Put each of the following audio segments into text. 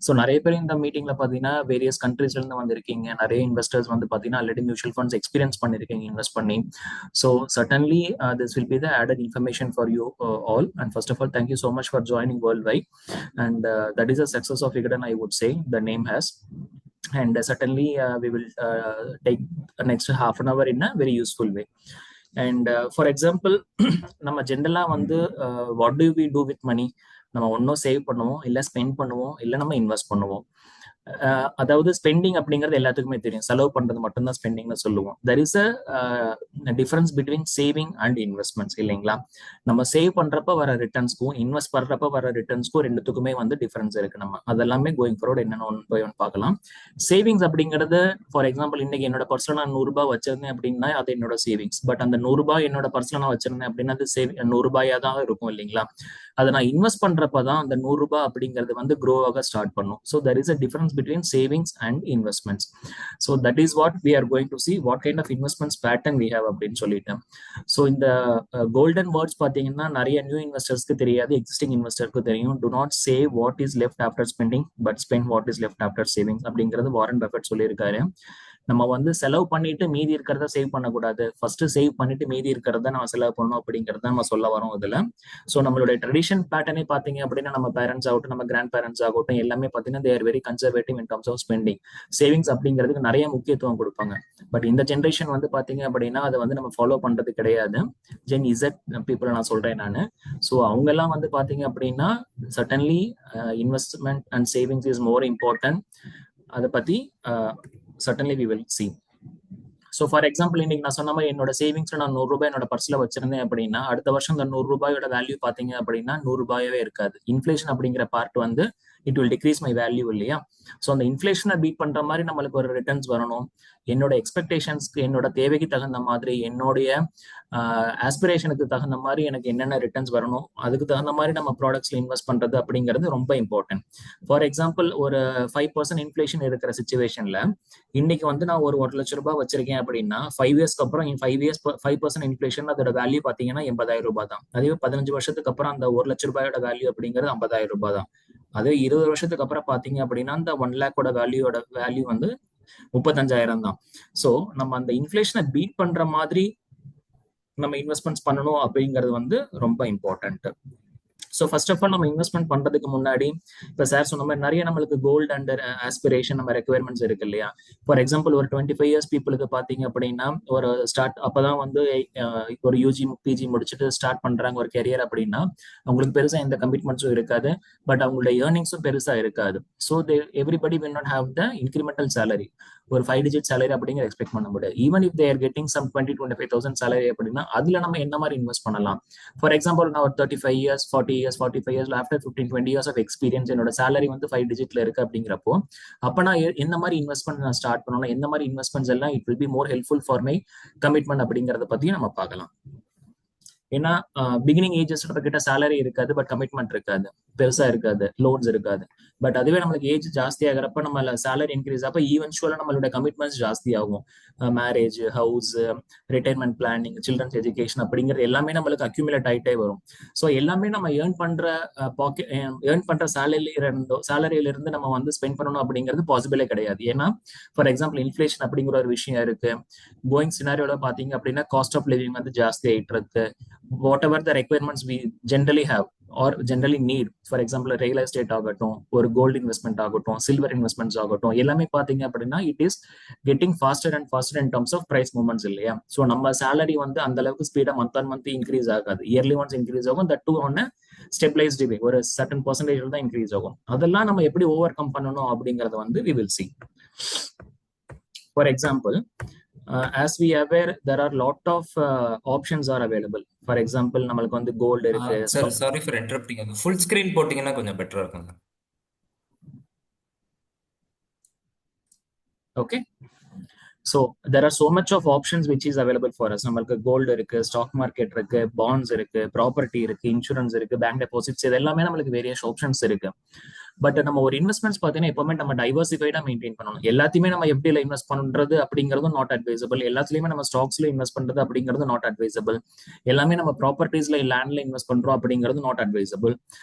So நிறைய பேர் இந்த மீட்டிங்ல பார்த்தீங்கன்னா வேரியஸ் கண்ட்ரீஸ்ல இருந்து வந்திருக்கீங்க. நிறைய இன்வெஸ்டர்ஸ் வந்து பார்த்தீங்கன்னா ஆல்ரெடி மியூச்சுவல் ஃபண்ட்ஸ் எக்ஸ்பீரியன்ஸ் பண்ணிருக்கீங்க இன்வெஸ்ட் பண்ணி. So certainly this will be the added information for you all. And first of all, thank you so much for joining world wide. And that is a success of Igadan, I would say. The name has. And certainly we will take the next half an hour in a very useful way. And for example, நம்ம ஜென்ரலா வந்து what do we do with money? நம்ம ஒன்னும் save பண்ணுவோம், இல்ல spend பண்ணுவோம், இல்ல நம்ம இன்வெஸ்ட் பண்ணுவோம். அதாவது ஸ்பெண்டிங் அப்படிங்கிறது எல்லாத்துக்குமே தெரியும், செலவு பண்றது மட்டும்தான் ஸ்பெண்டிங்னு சொல்லுவோம். There is a difference between saving and investments, இல்லைங்களா? நம்ம சேவ் பண்றப்ப வர ரிட்டர்ன்ஸ்க்கும் இன்வெஸ்ட் பண்றப்ப வர ரிட்டர்ன்ஸ்க்கும் ரெண்டுத்துக்குமே வந்து டிஃபரன்ஸ் இருக்கு. நம்ம அதெல்லாமே கோயிங் ஃபார்வர்ட் என்னென்ன ஒன் பை ஒன் பார்க்கலாம். சேவிங்ஸ் அப்படிங்கிறது, ஃபார் எக்ஸாம்பிள், இன்னைக்கு என்னோட பர்சனல் நான் 100 ரூபாய் வச்சிருந்தேன் அப்படின்னா அது என்னோட சேவிங்ஸ். பட் அந்த 100 ரூபாய் என்னோட பர்சனல் நான் வச்சிருந்தேன் அப்படின்னா அது 100 ரூபாயா தான் இருக்கும், இல்லைங்களா? அதை நான் இன்வெஸ்ட் பண்றப்பதான் அந்த 100 ரூபாய் அப்படிங்கிறது வந்து க்ரோ ஆக ஸ்டார்ட் பண்ணும். So there is a difference between savings and investments. So that is what we are going to see, what kind of investments pattern we have அப்படின்னு சொல்லிட்டேன். ஸோ இந்த கோல்டன் வேர்ட்ஸ் பார்த்தீங்கன்னா நிறைய நியூ இன்வெஸ்டர்ஸ்க்கு தெரியாது, existing இன்வெஸ்டருக்கு தெரியும். To not save what is left after spending, but spend what is left after savings அப்படிங்கிறது Warren Buffett சொல்லியிருக்காரு. நம்ம வந்து செலவு பண்ணிட்டு மீதி இருக்கிறத சேவ் பண்ணக்கூடாது, ஃபர்ஸ்ட் சேவ் பண்ணிட்டு மீதி இருக்கிறத நம்ம செலவு பண்ணணும் அப்படிங்கறத நம்ம சொல்ல வரோம் இதுல. ஸோ நம்மளுடைய ட்ரெடிஷன் பேட்டர்னே பாத்தீங்க அப்படின்னா நம்ம பேரண்ட்ஸ் ஆகட்டும், நம்ம கிராண்ட் பேரண்ட்ஸ் ஆகட்டும், எல்லாமே பாத்தீங்கன்னா they are very conservative in terms of spending. Savings அப்படிங்கிறதுக்கு நிறைய முக்கியத்துவம் கொடுப்பாங்க. பட் இந்த ஜென்ரேஷன் வந்து பாத்தீங்க அப்படின்னா அதை வந்து நம்ம ஃபாலோ பண்றது கிடையாது. ஜென் இசட் பீப்புள் நான் சொல்றேன் நான். ஸோ அவங்க எல்லாம் வந்து பாத்தீங்க அப்படின்னா certainly investment and savings is more important. அதை பத்தி certainly we will see. So for example, இன்னைக்கு நான் சொன்ன மாதிரி என்னோட சேவிங்ஸ்ல நான் 100 ரூபாய் என்னோட பர்ஸ்ல வச்சிருந்தேன் அப்படின்னா அடுத்த வருஷம் அந்த 100 ரூபாயோட வேல்யூ பாத்தீங்க அப்படின்னா 100 ரூபாயவே இருக்காது. இன்ஃபிளேஷன் அப்படிங்கிற பார்ட் வந்து it will decrease my value, இல்லையா? ஸோ அந்த இன்ஃபிளேஷனை பீட் பண்ற மாதிரி நம்மளுக்கு ஒரு ரிட்டர்ன்ஸ் வரணும். என்னோட எக்ஸ்பெக்டேஷன்ஸ்க்கு, என்னோட தேவைக்கு தகுந்த மாதிரி, என்னுடைய ஆஸ்பிரேஷனுக்கு தகுந்த மாதிரி எனக்கு என்னென்ன ரிட்டர்ன்ஸ் வரணும், அதுக்கு தகுந்த மாதிரி நம்ம ப்ராடக்ட்ஸ்ல இன்வெஸ்ட் பண்றது அப்படிங்கிறது ரொம்ப இம்பார்ட்டன்ட். ஃபார் எக்ஸாம்பிள், ஒரு 5% இன்ஃபிளேஷன் இருக்கிற சிச்சுவேஷன்ல இன்னைக்கு வந்து நான் ஒரு 1 லட்சம் ரூபாய் வச்சிருக்கேன் அப்படின்னா 5 இயர்ஸ்க்கு அப்புறம் 5% இன்ஃபிளேஷன் அதோட வேல்யூ பாத்தீங்கன்னா 80,000 ரூபாய் தான். அதே 15 வருஷத்துக்கு அப்புறம் அந்த 1 லட்சம் ரூபாயோட வேல்யூ அப்படிங்கிறது 50,000 ரூபாய் தான். அதே 20 வருஷத்துக்கு அப்புறம் பாத்தீங்க அப்படின்னா அந்த 1 லேக்கோட வேல்யூ வந்து 35,000 தான். ஸோ நம்ம அந்த இன்ஃபிளேஷனை பீட் பண்ற மாதிரி நம்ம இன்வெஸ்ட்மெண்ட்ஸ் பண்ணணும் அப்படிங்கிறது வந்து ரொம்ப important. So first of all நம்ம இன்வெஸ்ட்மெண்ட் பண்றதுக்கு முன்னாடி இப்போ சார் சொன்ன மாதிரி நிறைய நம்மளுக்கு கோல்டு அண்ட் ஆஸ்பிரேஷன் நம்ம ரெக்யர்மெண்ட்ஸ் இருக்கு, இல்லையா? ஃபார் எக்ஸாம்பிள், ஒரு 25 இயர்ஸ் பீப்புளுக்கு பாத்தீங்க அப்படின்னா ஒரு அப்பதான் வந்து ஒரு யூஜி பிஜி முடிச்சுட்டு ஸ்டார்ட் பண்றாங்க ஒரு கெரியர் அப்படின்னா அவங்களுக்கு பெருசா எந்த கமிட்மெண்ட்ஸும் இருக்காது. பட் அவங்களோட ஏர்னிங்ஸும் பெருசா இருக்காது. So everybody will not have the incremental salary. ஒரு 5 டிஜிட் சேலரி அப்படிங்கிற எக்ஸ்பெக்ட் பண்ண முடியாது. Even if they're getting some 20-25,000 salary அப்படின்னா அதுல நம்ம என்ன மாதிரி இன்வெஸ்ட் பண்ணலாம்? ஃபார் எக்ஸாம்பிள், நான் ஒரு 35 இயர்ஸ் 40 இயர்ஸ் 45 இயர்ஸ்ல ஆஃப்டர் 15-20 இயர்ஸ் ஆஃப் எக்ஸ்பீரியன்ஸ் என்னோட சேலரி வந்து 5 டிஜிட்ல இருக்கு அப்படிங்கிறப்போ அப்ப நான் என்ன மாதிரி இன்வெஸ்ட்மெண்ட் நான் ஸ்டார்ட் பண்ணணும், எந்த மாதிரி இன்வெஸ்ட்மெண்ட்ஸ் எல்லாம் it will be more helpful for my commitment அப்படிங்கறத பத்தியும் நம்ம பார்க்கலாம். ஏன்னா பிகினிங் ஏஜஸ் கிட்ட சேலரி இருக்காது, பட் கமிட்மெண்ட் இருக்காது, பெருசா இருக்காது, லோன்ஸ் இருக்காது. பட் அதுவே நம்மளுக்கு ஏஜ் ஜாஸ்தி ஆகிறப்ப நம்ம சேலரி இன்க்ரீஸ் அப்ப ஈவென்ச்சுவலா நம்மளோட கமிட்மெண்ட்ஸ் ஜாஸ்தி ஆகும். Marriage, house, retirement planning, children's education அப்படிங்கிறது எல்லாமே நம்மளுக்கு அக்யூமுலேட் ஆகிட்டே வரும். ஸோ எல்லாமே நம்ம ஏர்ன் பண்ற சேலரியில இருந்து நம்ம வந்து ஸ்பெண்ட் பண்ணணும் அப்படிங்கிறது பாசிபிளே கிடையாது. ஏன்னா ஃபார் எக்ஸாம்பிள், இன்ஃபிளேஷன் அப்படிங்கிற ஒரு விஷயம் இருக்கு. கோயிங் சினாரியோல பாத்தீங்க அப்படின்னா காஸ்ட் ஆஃப் லிவிங் வந்து ஜாஸ்தி ஆயிட்டு இருக்கு. whatever the requirements we generally have or generally need, for example real estate ஆகட்டும், ஒரு கோல்டு இன்வெஸ்ட்மெண்ட் ஆகட்டும், சில்வர் இன்வெஸ்ட்மெண்ட்ஸ் ஆகட்டும், எல்லாமே பாத்தீங்க அப்படின்னா it is getting faster and faster in terms of price movements, இல்லையா? ஸோ நம்ம சேலரி வந்து அந்த அளவுக்கு speedo month on month increase ஆகாது. இயர்லி ஒன்ஸ் இன்க்ரீஸ் ஆகும். தட் டூ ஒன்னு ஸ்டெபிளைஸ்டு வே, ஒரு சர்டன் பர்சன்டேஜ் தான் இன்க்ரீஸ் ஆகும். அதெல்லாம் நம்ம எப்படி ஓவர் கம் பண்ணணும் அப்படிங்கறத வந்து we will see. For example, as we are aware, there are lot of options are available. For example, நம்மளுக்கு வந்து கோல்டு இருக்கு. Sir sorry for interrupting. அது ஃபுல் ஸ்கிரீன் போட்டீங்கன்னா கொஞ்சம் பெட்டரா இருக்குங்க. Okay, so there are so much of options which is available for us. நம்மளுக்கு gold இருக்கு, ஸ்டாக் மார்க்கெட் இருக்கு, பாண்ட்ஸ் இருக்கு, ப்ராப்பர்ட்டி இருக்கு, இன்சூரன்ஸ் இருக்கு, பேங்க் டெபாசிட்ஸ், இது எல்லாமே நம்மளுக்கு வேரியஸ் ஆப்ஷன்ஸ் இருக்கு. பட் நம்ம ஒரு இன்வெஸ்ட்மெண்ட்ஸ் பார்த்தீங்கன்னா எப்பவுமே நம்ம டைவர்சிஃபைடா மெயின்டைன் பண்ணணும். எல்லாத்தையுமே நம்ம எஃப்டில இன்வெஸ்ட் பண்றது அப்படிங்கிறதும் நாட் அட்வைசபிள். எல்லாத்துலயுமே நம்ம ஸ்டாக்ஸ்ல இன்வெஸ்ட் பண்றது அப்படிங்கிறது நாட் அட்வைசபிள். எல்லாமே நம்ம ப்ராப்பர்ட்டிஸ்ல லேண்ட்ல இன்வெஸ்ட் பண்றோம் அப்படிங்கிறது நாட் அட்வைசபிள்.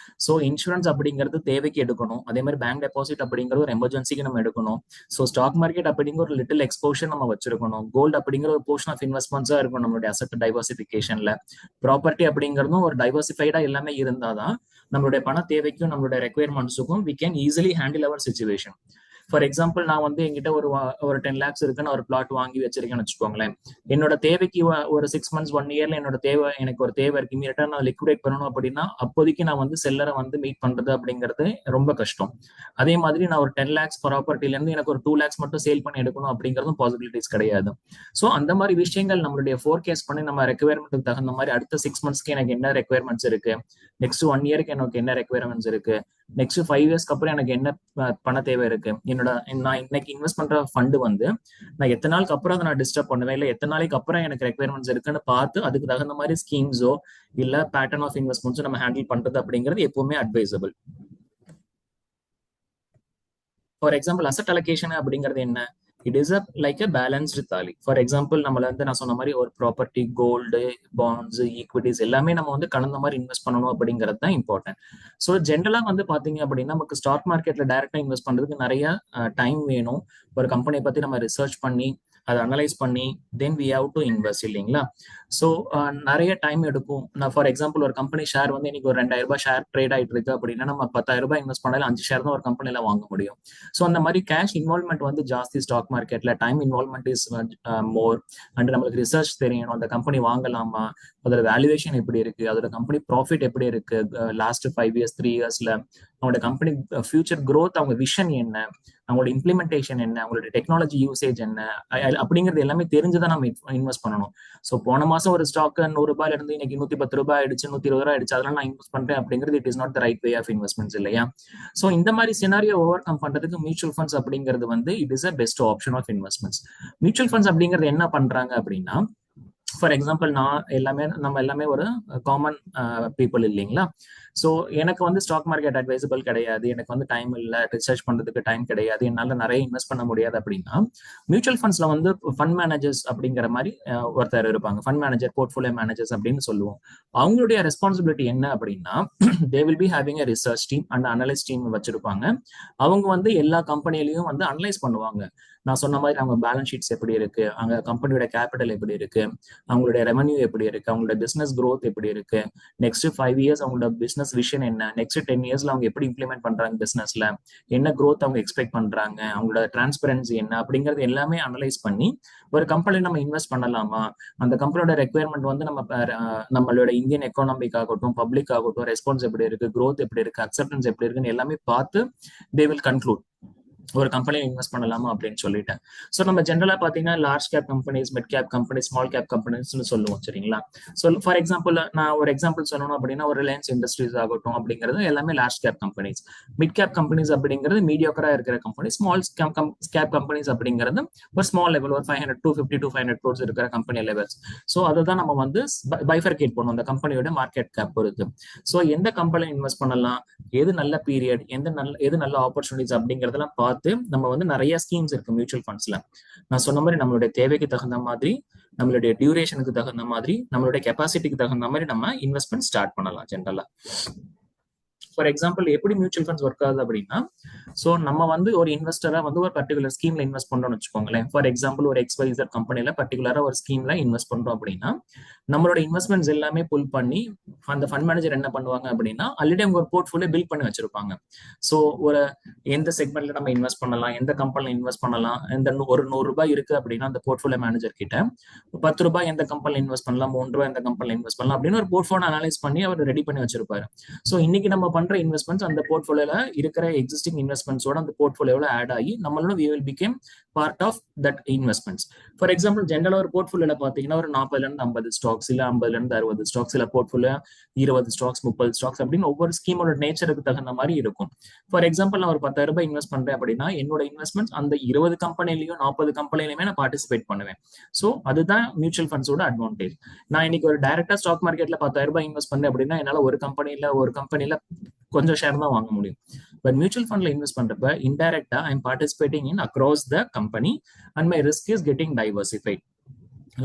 ஸோ இன்சூரன்ஸ் அப்படிங்கிறது தேவைக்கு எடுக்கணும். அதே மாதிரி பேங்க் டெபாசிட் அப்படிங்கிறது ஒரு எமர்ஜென்சிக்கு நம்ம எடுக்கணும். ஸோ ஸ்டாக் மார்க்கெட் அப்படிங்கிற ஒரு லிட்டில் எக்ஸ்போஷர் நம்ம வச்சிருக்கணும். கோல்டு அப்படிங்கிற ஒரு போர்ஷன் ஆஃப் இன்வெஸ்ட்மெண்ட்ஸா இருக்கும் நம்மளுடைய அசெட் டைவர்சிஃபிகேஷன்ல. ப்ராப்பர்ட்டி அப்படிங்கிறதும் ஒரு டைவர்சிஃபைடா எல்லாமே இருந்தாதான் நம்மளுடைய பண தேவைக்கும் நம்மளுடைய ரெக்குயர்மெண்ட்ஸுக்கும் we can easily handle our situation. For example நான் வந்து எங்கிட்ட ஒரு 10 lakhs இருக்குன்னு ஒரு பிளாட் வாங்கி வச்சிருக்கேன்னு வச்சுக்கோங்களேன். என்னோட தேவைக்கு ஒரு 6 months 1 yearல என்னோட தேவை எனக்கு ஒரு தேவை இருக்கு, இமீடியட்டா நான் லிக்விடேட் பண்ணணும் அப்படின்னா அப்போதைக்கு நான் வந்து செல்லரை வந்து மீட் பண்றது அப்படிங்கிறது ரொம்ப கஷ்டம். அதே மாதிரி நான் ஒரு 10 lakhs ப்ராப்பர்ட்டில இருந்து எனக்கு ஒரு 2 lakhs மட்டும் சேல் பண்ணி எடுக்கணும் அப்படிங்கிறதும் பாசிபிலிட்டிஸ் கிடையாது. ஸோ அந்த மாதிரி விஷயங்கள் நம்மளுடைய ஃபோர்காஸ்ட் பண்ணி நம்ம ரெக்குயர்மெண்ட்டுக்கு தகுந்த மாதிரி அடுத்த 6 monthsக்கு எனக்கு என்ன ரெக்குயர்மெண்ட்ஸ் இருக்கு, நெக்ஸ்ட் 1 yearக்கு எனக்கு என்ன ரெக்குயர்மெண்ட்ஸ் இருக்கு, நெக்ஸ்ட் 5 yearsக்கு அப்புறம் எனக்கு என்ன பண தேவை இருக்கு, என்னோட நான் இன்னைக்கு இன்வெஸ்ட் பண்ற ஃபண்ட் வந்து நான் எத்தனை நாளுக்கு அப்புறம் அதை நான் டிஸ்டர்ப் பண்ணுவேன், இல்லை எத்தனை நாளைக்கு அப்புறம் எனக்கு ரெக்குயர்மெண்ட்ஸ் இருக்குன்னு பார்த்து அதுக்கு தகுந்த மாதிரி ஸ்கீம்ஸோ இல்ல பேட்டர்ன் ஆஃப் இன்வெஸ்ட்மெண்ட்ஸோ நம்ம ஹேண்டில் பண்றது அப்படிங்கிறது எப்பவுமே advisable. For example asset allocation அப்படிங்கிறது என்ன? It is like a balanced தாலி. ஃபார் எக்ஸாம்பிள் நம்மள வந்து நான் சொன்ன மாதிரி ஒரு ப்ராப்பர்ட்டி, கோல்டு, பாண்ட்ஸ், ஈக்விட்டிஸ் எல்லாமே நம்ம வந்து கலந்த மாதிரி இன்வெஸ்ட் பண்ணணும் அப்படிங்கிறது தான் இம்பார்ட்டன்ட். ஸோ ஜென்ரலா வந்து பாத்தீங்க அப்படின்னா நமக்கு ஸ்டாக் மார்க்கெட்ல டைரக்டா இன்வெஸ்ட் பண்றதுக்கு நிறைய டைம் வேணும். ஒரு கம்பெனியை பத்தி நம்ம ரிசர்ச் பண்ணி அதை அனலைஸ் பண்ணி then we have to invest இல்லைங்களா. ஸோ நிறைய டைம் எடுக்கும். நான் ஃபார் எக்ஸாம்பிள் ஒரு கம்பெனி ஷேர் வந்து இன்னைக்கு ஒரு 2000 ஷேர் ட்ரேட் ஆயிட்டு இருக்கு அப்படின்னா நம்ம 10,000 இன்வெஸ்ட் பண்ணாலும் 5 ஷேர் தான் ஒரு கம்பெனில வாங்க முடியும். ஸோ அந்த மாதிரி கேஷ் இன்வால்வ்மெண்ட் வந்து ஜாஸ்தி ஸ்டாக் மார்க்கெட்ல, time involvement is more. And நம்மளுக்கு ரிசர்ச் தெரியணும், அந்த கம்பெனி வாங்கலாமா, அதோட வேல்யூவேஷன் எப்படி இருக்கு, அதோட கம்பெனி ப்ராஃபிட் எப்படி இருக்கு லாஸ்ட் 5 years 3 yearsல, அவங்களோட கம்பெனி ஃபியூச்சர் க்ரோத், அவங்க விஷன் என்ன, அவங்களோட இம்ப்ளிமெண்டேஷன் என்ன, அவங்களோட டெக்னாலஜி யூசேஜ் என்ன அப்படிங்கிறது எல்லாமே தெரிஞ்சுதான் நம்ம இன்வெஸ்ட் பண்ணணும். ஸோ போன மாசம் ஒரு ஸ்டாக் 100 ரூபாயில இருந்து இன்னைக்கு 110 ரூபாய் ஆயிடுச்சு, 120 ரூபாய் ஆயிடுச்சு, அதெல்லாம் நான் இன்வெஸ்ட் பண்றேன் அப்படிங்கிறது it is not the right way of investments இல்லையா. ஸோ இந்த மாதிரி சினாரியோ ஓவர் கம் பண்றதுக்கு மியூச்சுவல் ஃபண்ட்ஸ் அப்படிங்கிறது வந்து it is a best option of investments. Mutual funds அப்படிங்கிறது என்ன பண்றாங்க அப்படின்னா, ஃபார் எக்ஸாம்பிள் நம்ம எல்லாமே ஒரு காமன் பீப்புள் இல்லைங்களா. ஸோ எனக்கு வந்து ஸ்டாக் மார்க்கெட் அட்வைசபிள் கிடையாது, எனக்கு வந்து டைம் இல்லை, ரிசர்ச் பண்றதுக்கு டைம் கிடையாது, என்னால நிறைய இன்வெஸ்ட் பண்ண முடியாது அப்படின்னா மியூச்சுவல் ஃபண்ட்ஸ்ல வந்து ஃபண்ட் மேனேஜர்ஸ் அப்படிங்கிற மாதிரி ஒருத்தர் இருப்பாங்க. ஃபண்ட் மேனேஜர், போர்ட்ஃபோலியோ மேனேஜர்ஸ் அப்படின்னு சொல்லுவோம். அவங்களுடைய ரெஸ்பான்சிபிலிட்டி என்ன அப்படின்னா they will be having a research team and analyse team வச்சிருப்பாங்க. அவங்க வந்து எல்லா கம்பெனிலையும் வந்து அனலைஸ் பண்ணுவாங்க. நான் சொன்ன மாதிரி அவங்க பேலன்ஸ் ஷீட்ஸ் எப்படி இருக்கு, அவங்க கம்பெனியோட கேபிட்டல் எப்படி இருக்கு, அவங்களுடைய ரெவன்யூ எப்படி இருக்கு, அவங்களோட பிசினஸ் growth எப்படி இருக்கு, நெக்ஸ்ட் 5 years அவங்களோட பிசினஸ் விஷன் என்ன, நெக்ஸ்ட் 10 yearsல அவங்க எப்படி இம்ப்ளிமெண்ட் பண்றாங்க பிசினஸ்ல, என்ன growth அவங்க எக்ஸ்பெக்ட் பண்றாங்க, அவங்களோட டிரான்ஸ்பரன்சி என்ன அப்படிங்கிறது எல்லாமே அனலைஸ் பண்ணி ஒரு கம்பெனி நம்ம இன்வெஸ்ட் பண்ணலாமா, அந்த கம்பெனியோட ரெக்குயர்மெண்ட் வந்து நம்மளோட இந்தியன் எக்கானமிக் ஆகட்டும், பப்ளிக் ஆகட்டும், ரெஸ்பான்ஸ் எப்படி இருக்கு, growth எப்படி இருக்கு, அக்செப்டன்ஸ் எப்படி இருக்குன்னு எல்லாமே பார்த்து தே வில் கன்க்ளூட் ஒரு கம்பெனியில் இன்வெஸ்ட் பண்ணலாமா அப்படின்னு சொல்லிட்டேன். ஸோ நம்ம ஜென்ரலா பாத்தீங்கன்னா large cap companies, mid cap companies, small cap கம்பெனிஸ்னு சொல்லுவோம் சரிங்களா. ஸோ ஃபார் எக்ஸாம்பிள் நான் ஒரு எக்ஸாம்பிள் சொல்லணும் அப்படின்னா ஒரு ரிலையன்ஸ் இண்டஸ்ட்ரீஸ் ஆகட்டும் அப்படிங்கிறது எல்லாமே large cap companies. Mid cap companies அப்படிங்கிறது மீடியோக்கரா இருக்கிற கம்பெனி. ஸ்மால் கேப் கம்பெனிஸ் அப்படிங்கிறது ஒரு ஸ்மால் லெவல், ஒரு 500 250 to 500 crores இருக்கிற கம்பெனி லெவல்ஸ். ஸோ அதை தான் நம்ம வந்து பைஃபர்கேட் பண்ணுவோம் அந்த கம்பெனியோட மார்க்கெட் கேப் பொறுத்து. ஸோ எந்த கம்பெனியில் இன்வெஸ்ட் பண்ணலாம், எது நல்ல பீரியட், எது நல்ல ஆப்பர்ச்சுனிட்டிஸ் அப்படிங்கறதெல்லாம் பார்த்து நம்ம வந்து நிறைய ஸ்கீம்ஸ் இருக்கு மியூச்சுவல் ஃபண்ட்ஸ்ல. நான் சொன்ன மாதிரி நம்மளுடைய தேவைக்கு தகுந்த மாதிரி, நம்மளுடைய டியூரேஷனுக்கு தகுந்த மாதிரி, நம்மளுடைய கெப்பாசிட்டிக்கு தகுந்த மாதிரி நம்ம இன்வெஸ்ட்மெண்ட் ஸ்டார்ட் பண்ணலாம் ஜென்ரலா. ஃபார் எக்ஸாம்பிள் எப்படி மியூச்சுவல் ஃபண்ட்ஸ் ஒர்க் ஆகுது அப்படின்னா, ஸோ நம்ம வந்து ஒரு இன்வெஸ்டரா வந்து ஒரு பர்டிகுலர் ஸ்கீம்ல இன்வெஸ்ட் பண்றோம்னு வச்சுக்கோங்களேன். ஃபார் எக்ஸாம்பிள் ஒரு XYZ கம்பெனில பர்டிகுலரா ஒரு ஸ்கீம்ல இன்வெஸ்ட் பண்றோம் அப்படின்னா நம்மளோட இன்வெஸ்ட்மெண்ட்ஸ் எல்லாமே புல் பண்ணி அந்த ஃபண்ட் மேனேஜர் என்ன பண்ணுவாங்க அப்படின்னா ஆல்ரெடி அவங்க ஒரு போர்ட்ஃபோலியோ பில்ட் பண்ணி வச்சிருப்பாங்க. ஸோ ஒரு எந்த செக்மெண்ட்ல நம்ம இன்வெஸ்ட் பண்ணலாம், எந்த கம்பெனில இன்வெஸ்ட் பண்ணலாம், இந்த ஒரு 100 ரூபாய் இருக்கு அப்படின்னா அந்த போர்ட்ஃபோலியோ மேனேஜர் கிட்ட 10 ரூபாய் எந்த கம்பெனில இன்வெஸ்ட் பண்ணலாம், 3 ரூபாய் எந்த கம்பெனில இன்வெஸ்ட் பண்ணலாம் அப்படின்னு ஒரு போர்ட்ஃபோலியோ அனலைஸ் பண்ணி அவர் ரெடி பண்ணி வச்சிருப்பாரு. ஸோ இன்னைக்கு நம்ம பண்ற இன்வெஸ்ட்மெண்ட்ஸ் அந்த போர்ட்ஃபோலியோல இருக்கிற எக்ஸிஸ்டிங் இன்வெஸ்ட்மெண்ட்ஸோட அந்த போர்ட்ஃபோலியோல ஆட் ஆகி நம்மளோட we will become part of that investments. For example ஜென்ரலா ஒரு போர்ட்ஃபோலியோல பாத்தீங்கன்னா ஒரு 40ல இருந்து 50 ஸ்டாக்ஸ், இல்ல 50ல இருந்து 60 ஸ்டாக்ஸ், இல்ல போர்ட்ஃபோலியோ 20 ஸ்டாக்ஸ், 30 ஸ்டாக்ஸ் அப்படின்னு ஒவ்வொரு ஸ்கீமோட நேச்சருக்கு தகுந்த மாதிரி இருக்கும். ஃபார் எக்ஸாம்பிள் நான் ஒரு 10,000 ரூபாய் இன்வெஸ்ட் பண்றேன் அப்படின்னா என்னோட இன்வெஸ்ட்மெண்ட்ஸ் அந்த 20 கம்பெனிலையும் 40 கம்பெனிலையுமே நான் பார்ட்டிசிபேட் பண்ணுவேன். ஸோ அதுதான் மியூச்சுவல் ஃபண்ட்ஸோட அட்வான்டேஜ். நான் இன்னைக்கு ஒரு டைரக்டா ஸ்டாக் மார்க்கெட்ல 10,000 ரூபாய் இன்வெஸ்ட் பண்ணேன் அப்படின்னா என்னால ஒரு கம்பெனில கொஞ்சம் ஷேர் தான் வாங்க முடியும். பட் மியூச்சுவல் ஃபண்ட்ல இன்வெஸ்ட் பண்றப்ப இன்டைரக்டா I am participating in across the company and my risk is getting diversified.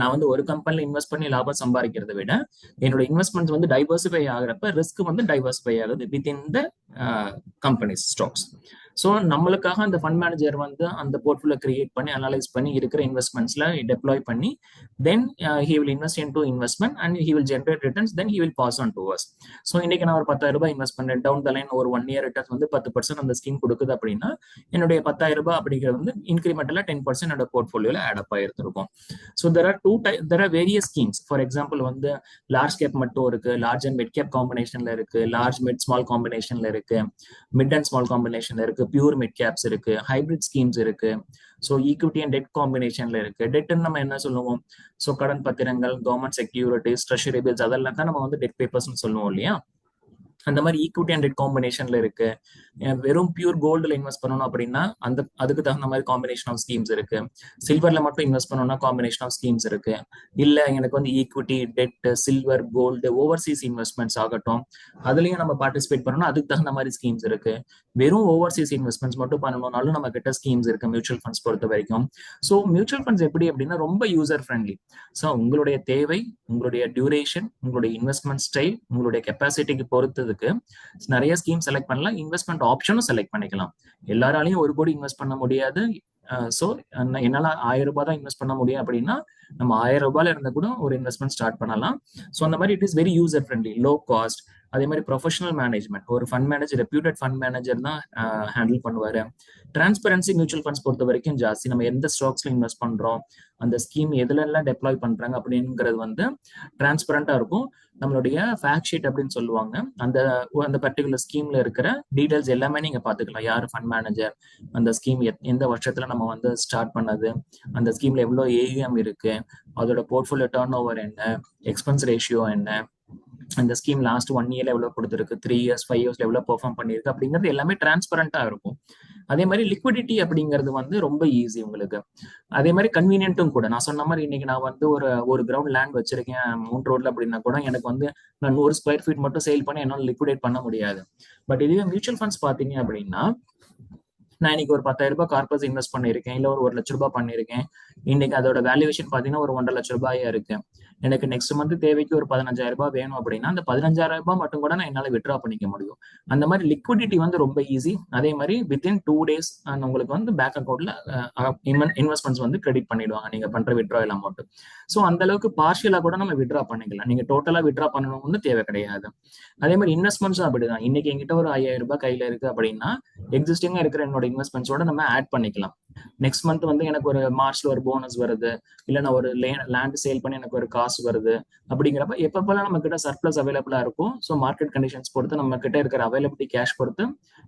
நான் வந்து ஒரு கம்பெனில இன்வெஸ்ட் பண்ணி லாபம் சம்பாதிக்கிறத விட என்னோட இன்வெஸ்ட்மெண்ட்ஸ் வந்து டைவர்சிஃபை ஆகிறப்ப ரிஸ்க் வந்து டைவர்சிஃபை ஆகுது within the companies stocks. So நம்மளுக்காக அந்த ஃபண்ட் மேனேஜர் வந்து அந்த போர்ட்ஃபோலியோ கிரியேட் பண்ணி அனலைஸ் பண்ணி இருக்கிற இன்வெஸ்ட்மெண்ட்ஸ்ல டெப்ளாய் பண்ணி then he will invest into investment and he will generate returns then he will pass on to us. So இன்னைக்கு நான் ஒரு 10,000 ரூபாய் இன்வெஸ்ட் பண்ணேன், டவுன் த லைன் ஒரு 1 இயர் ரிட்டர்ன்ஸ் வந்து 10% அந்த ஸ்கீம் கொடுக்குது அப்படின்னா என்னுடைய 10,000 ரூபாய் அப்படிங்கிறது வந்து இன்க்ரிமெண்டலா 10% என்னோட போர்ட்ஃபோலியோல ஆட் அப் ஆயிருக்கும். So there are various schemes. For example வந்து லார்ஜ் கேப் மட்டும் இருக்கு, லார்ஜ் அண்ட் மிட் கேப் காம்பினேஷன்ல இருக்கு, லார்ஜ் மிட் ஸ்மால் காம்பினேஷன்ல இருக்கு, மிட் அண்ட் ஸ்மால் காம்பினேஷன்ல இருக்கு, பியூர் மிட் கேப்ஸ் இருக்கு, ஹைபிரிட் ஸ்கீம்ஸ் இருக்கு. ஸோ ஈக்விட்டி அண்ட் டெட் காம்பினேஷன்ல இருக்கு. டெட்னு நம்ம என்ன சொல்லுவோம்? ஸோ கடன் பத்திரங்கள், கவர்மெண்ட் செக்யூரிட்டிஸ், ட்ரெஷரி பில்ஸ் அதெல்லாம் தான் நம்ம வந்து டெட் பேப்பர்ஸ்னு சொல்லுவோம் இல்லையா? அந்த மாதிரி ஈக்விட்டி அண்ட் டெட் காம்பினேஷன்ல இருக்கு. வெறும் பியூர் கோல்டுல இன்வெஸ்ட் பண்ணணும் அப்படின்னா அதுக்கு தகுந்த மாதிரி காம்பினேஷன் ஆஃப் ஸ்கீம்ஸ் இருக்கு. சில்வர்ல மட்டும் இன்வெஸ்ட் பண்ணணும்னா காம்பினேஷன் ஆஃப் ஸ்கீம்ஸ் இருக்கு. இல்ல எனக்கு வந்து equity, debt, silver, gold, overseas investments ஆகட்டும் அதுலயும் நம்ம பார்ட்டிசிபேட் பண்ணணும், அதுக்கு தகுந்த மாதிரி ஸ்கீம்ஸ் இருக்கு. வெறும் ஓவர்சீஸ் இன்வெஸ்ட்மெண்ட்ஸ் மட்டும் பண்ணணும்னாலும் நம்ம கிட்ட ஸ்கீம்ஸ் இருக்கு மியூச்சுவல் ஃபண்ட்ஸ் பொறுத்த வரைக்கும். ஸோ மியூச்சுவல் ஃபண்ட்ஸ் எப்படி அப்படின்னா ரொம்ப யூசர் ஃப்ரெண்ட்லி. ஸோ உங்களுடைய தேவை, உங்களுடைய டியூரேஷன், உங்களுடைய இன்வெஸ்ட்மெண்ட் ஸ்டைல், உங்களுடைய கெப்பாசிட்டிக்கு பொறுத்ததுக்கு நிறைய ஸ்கீம் செலக்ட் பண்ணலாம், இன்வெஸ்ட்மெண்ட் ஆப்ஷனும் செலக்ட் பண்ணிக்கலாம். எல்லாராலையும் 1 கோடி இன்வெஸ்ட் பண்ண முடியாது. ஸோ என்னால 1000 ரூபாய் தான் இன்வெஸ்ட் பண்ண முடியும் அப்படின்னா நம்ம 1000 ரூபாயில இருந்து கூட ஒரு இன்வெஸ்ட்மெண்ட் ஸ்டார்ட் பண்ணலாம். ஸோ அந்த மாதிரி it is very user friendly, low cost. அதே மாதிரி ப்ரொஃபஷனல் மேனேஜ்மெண்ட், ஒரு fund manager, reputed fund manager தான் ஹேண்டில் பண்ணுவாரு. டிரான்ஸ்பரன்சி மியூச்சுவல் ஃபண்ட்ஸ் பொறுத்த வரைக்கும் ஜாஸ்தி. நம்ம எந்த ஸ்டாக்ஸ்ல இன்வெஸ்ட் பண்றோம், அந்த ஸ்கீம் எதுல எல்லாம் டெப்ளாய் பண்றாங்க அப்படிங்கிறது வந்து டிரான்ஸ்பரண்டா இருக்கும். நம்மளுடைய ஃபேக்ட் ஷீட் அப்படின்னு சொல்லுவாங்க, அந்த பர்டிகுலர் ஸ்கீம்ல இருக்கிற டீடைல்ஸ் எல்லாமே நீங்க பாத்துக்கலாம். யார் ஃபண்ட் மேனேஜர், அந்த ஸ்கீம் எந்த வருஷத்துல நம்ம வந்து ஸ்டார்ட் பண்ணது, அந்த ஸ்கீம்ல எவ்வளவு ஏயுஎம் இருக்கு, அதோட போர்ட்ஃபோலியோ டர்ன் ஓவர் என்ன, எக்ஸ்பென்ஸ் ரேஷியோ என்ன, அந்த ஸ்கீம் லாஸ்ட் 1 இயர்ல எவ்வளவு கொடுத்துருக்கு, 3 இயர்ஸ் 5 இயர்ஸ்ல எவ்வளவு பெர்ஃபார்ம் பண்ணிருக்கு அப்படிங்கிறது எல்லாமே டிரான்ஸ்பரண்டா இருக்கும். அதே மாதிரி லிக்விடிட்டி அப்படிங்கிறது வந்து ரொம்ப ஈஸி உங்களுக்கு. அதே மாதிரி கன்வீனியன்ட்டும் கூட. நான் சொன்ன மாதிரி இன்னைக்கு நான் வந்து ஒரு கிரவுண்ட் லேண்ட் வச்சிருக்கேன் மவுண்ட் ரோட்ல அப்படின்னா கூட எனக்கு வந்து நான் 100 ஸ்கொயர் ஃபீட் மட்டும் சேல் பண்ணி என்னால லிக்விடேட் பண்ண முடியாது. பட் இதுவே மியூச்சுவல் ஃபண்ட்ஸ் பாத்தீங்க அப்படின்னா நான் இன்னைக்கு ஒரு 10,000 ரூபாய் கார்பஸ் இன்வெஸ்ட் பண்ணிருக்கேன், இல்ல ஒரு 1,00,000 ரூபாய் பண்ணிருக்கேன். இன்னைக்கு அதோட வேல்யூவேஷன் பாத்தீங்கன்னா ஒரு 1,50,000 ரூபாயா இருக்கு. எனக்கு நெக்ஸ்ட் மந்த் தேவைக்கு ஒரு 15,000 ரூபாய் வேணும் அப்படின்னா அந்த 15,000 ரூபாய் மட்டும் கூட நான் என்னால வித்ட்ரா பண்ணிக்க முடியும். அந்த மாதிரி லிக்விடிட்டி வந்து ரொம்ப ஈஸி. அதே மாதிரி வித்தின் 2 days உங்களுக்கு வந்து பேங்க் அக்கௌண்ட்ல இன்வெஸ்ட்மெண்ட்ஸ் வந்து கிரெடிட் பண்ணிடுவாங்க நீங்க பண்ற வித்ட்ராயல் அமௌண்ட். ஸோ அந்த அளவுக்கு பார்ஷியலா கூட நம்ம வித்ட்ரா பண்ணிக்கலாம். நீங்க டோட்டலா வித்ட்ரா பண்ணணும்னு தேவை கிடையாது. அதே மாதிரி இன்வெஸ்ட்மெண்ட்ஸும் அப்படிதான். இன்னைக்கு என்கிட்ட ஒரு 5,000 ரூபாய் கையில இருக்கு அப்படின்னா எக்ஸிஸ்டிங்கா இருக்கிற என்னோட இன்வெஸ்ட்மெண்ட்ஸோட நம்ம ஆட் பண்ணிக்கலாம். நெக்ஸ்ட் மந்த் வந்து எனக்கு ஒரு மார்ச்ல ஒரு போனஸ் வருது, இல்ல நான் ஒரு லேண்ட் சேல் பண்ணி எனக்கு ஒரு காசு வருது அப்படிங்கிறப்ப எப்பப்பெல்லாம் நம்ம கிட்ட சர்ப்ளஸ் அவைலபிளா இருக்கும், ஸோ மார்க்கெட் கண்டிஷன்ஸ் பொறுத்து நம்ம கிட்ட இருக்கிற அவைலபிலிட்டி கேஷ் பொறுத்து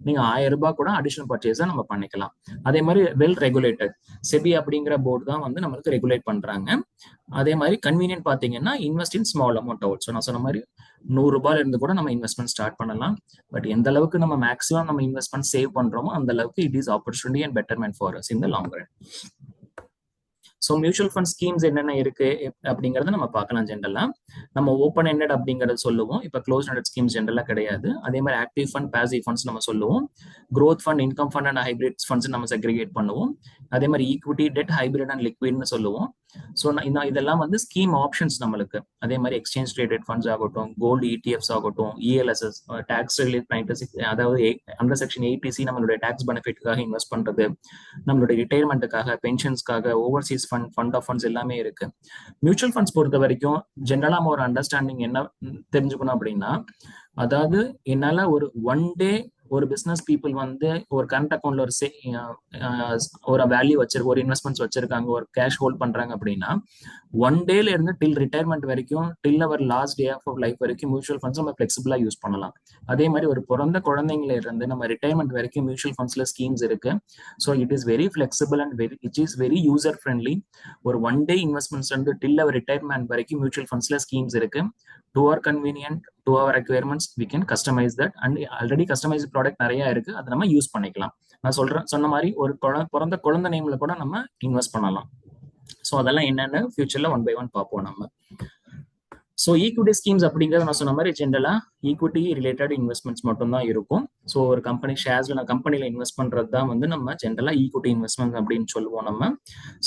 நீங்க 1000 ரூபாய் கூட அடிஷனல் பர்ச்சேஸா நம்ம பண்ணிக்கலாம். அதே மாதிரி வெல் ரெகுலேட்டட் செபி அப்படிங்கிற போர்டு தான் வந்து நம்மளுக்கு ரெகுலேட் பண்றாங்க. அதே மாதிரி கன்வீனியன்ட் பாத்தீங்கன்னா invest in small amount out. So நான் சொன்ன மாதிரி 100 ரூபாயில இருந்து கூட நம்ம இன்வெஸ்ட்மெண்ட் ஸ்டார்ட் பண்ணலாம். பட் எந்த அளவுக்கு நம்ம மேக்ஸிமம் நம்ம இன்வெஸ்ட்மெண்ட் சேவ் பண்றோமோ அந்த அளவுக்கு it is opportunity and betterment for us in the long run. So mutual fund schemes என்னென்ன இருக்கு அப்படிங்கறத நம்ம பார்க்கலாம். ஜென்ரலா நம்ம ஓப்பன் எண்டட் அப்படிங்கறது சொல்லுவோம். இப்ப க்ளோஸ் எண்டட் ஸ்கீம்ஸ் ஜென்ரலா கிடையாது. அதே மாதிரி ஆக்டிவ் ஃபண்ட், பாசிவ் ஃபண்ட்ஸ் நம்ம சொல்லுவோம். growth fund, income fund and hybrid funds நம்ம செக்ரிகேட் பண்ணுவோம். அதே மாதிரி ஈக்விட்டி, டெட், ஹைபிரிட் அண்ட் லிக்விட்னு சொல்லுவோம். ஸோ இதெல்லாம் வந்து ஸ்கீம் ஆப்ஷன்ஸ் நம்மளுக்கு. அதே மாதிரி எக்ஸ்சேஞ்ச் ட்ரேடட் ஃபண்ட்ஸ் ஆகட்டும், கோல்டு இடிஎஃப்ஸ் ஆகட்டும், இஎல்எஸ்எஸ், டாக்ஸ் ரிலீஃப் 96, அதாவது அண்டர் செக்ஷன் 80C நம்மளுடைய டாக்ஸ் பெனிஃபிட்காக இன்வெஸ்ட் பண்றது, நம்மளுடைய ரிட்டையர்மெண்ட்டுக்காக, பென்ஷன்ஸ்க்காக, ஓவர்சீஸ் ஃபண்ட் ஆஃப் ஃபண்ட்ஸ் எல்லாமே இருக்கு. மியூச்சுவல் ஃபண்ட்ஸ் பொறுத்த வரைக்கும் ஜென்ரலா ஒரு அண்டர்ஸ்டாண்டிங் என்ன தெரிஞ்சுக்கணும் அப்படின்னா, அதாவது என்னால ஒரு 1 day ஒரு பிசினஸ் பீப்புள் வந்து ஒரு கரண்ட் அக்கௌண்ட்ல ஒரு வேல்யூ வச்சிருக்க, ஒரு இன்வெஸ்ட்மெண்ட்ஸ் வச்சிருக்காங்க, ஒரு கேஷ் ஹோல்ட் பண்றாங்க அப்படின்னா 1 dayல இருந்து டில் ரிட்டையர்மெண்ட் வரைக்கும், டில் அவர் லாஸ்ட் டே ஆஃப் லைஃப் வரைக்கும் மியூச்சுவல் ஃபண்ட்ஸ் நம்ம ஃபிளெக்சிபிளா யூஸ் பண்ணலாம். அதே மாதிரி ஒரு பிறந்த குழந்தைங்கள இருந்து நம்ம ரிட்டையர்மெண்ட் வரைக்கும் மியூச்சுவல் ஃபண்ட்ஸ்ல ஸ்கீம்ஸ் இருக்கு. So it is very flexible and it is very user friendly. ஒரு 1 day இன்வெஸ்ட்மெண்ட்ஸ் வந்து டில் அவர் ரிட்டையர்மெண்ட் வரைக்கும் மியூச்சுவல் ஃபண்ட்ஸ்ல ஸ்கீம்ஸ் இருக்கு. to our convenient, to our requirements, we can customize that. And already customized product நிறைய இருக்கு, அதை நம்ம use பண்ணிக்கலாம். நான் சொன்ன மாதிரி ஒரு பிறந்த குழந்தை நேம்ல கூட நம்ம இன்வெஸ்ட் பண்ணலாம். ஸோ அதெல்லாம் என்னென்ன ஃபியூச்சர்ல 1 by 1 பார்ப்போம் நம்ம. ஸோ ஈக்விட்டி ஸ்கீம்ஸ் அப்படிங்கிறது நான் சொன்ன மாதிரி ஜென்ரலாக ஈக்விட்டி ரிலேட்டட் இன்வெஸ்ட்மெண்ட்ஸ் மட்டும் தான் இருக்கும். ஸோ ஒரு கம்பெனி ஷேர்ஸ்ல நான் கம்பெனியில் இன்வெஸ்ட் பண்ணுறது தான் வந்து நம்ம ஜென்ரலாக ஈக்விட்டி இன்வெஸ்ட்மெண்ட் அப்படின்னு சொல்லுவோம் நம்ம.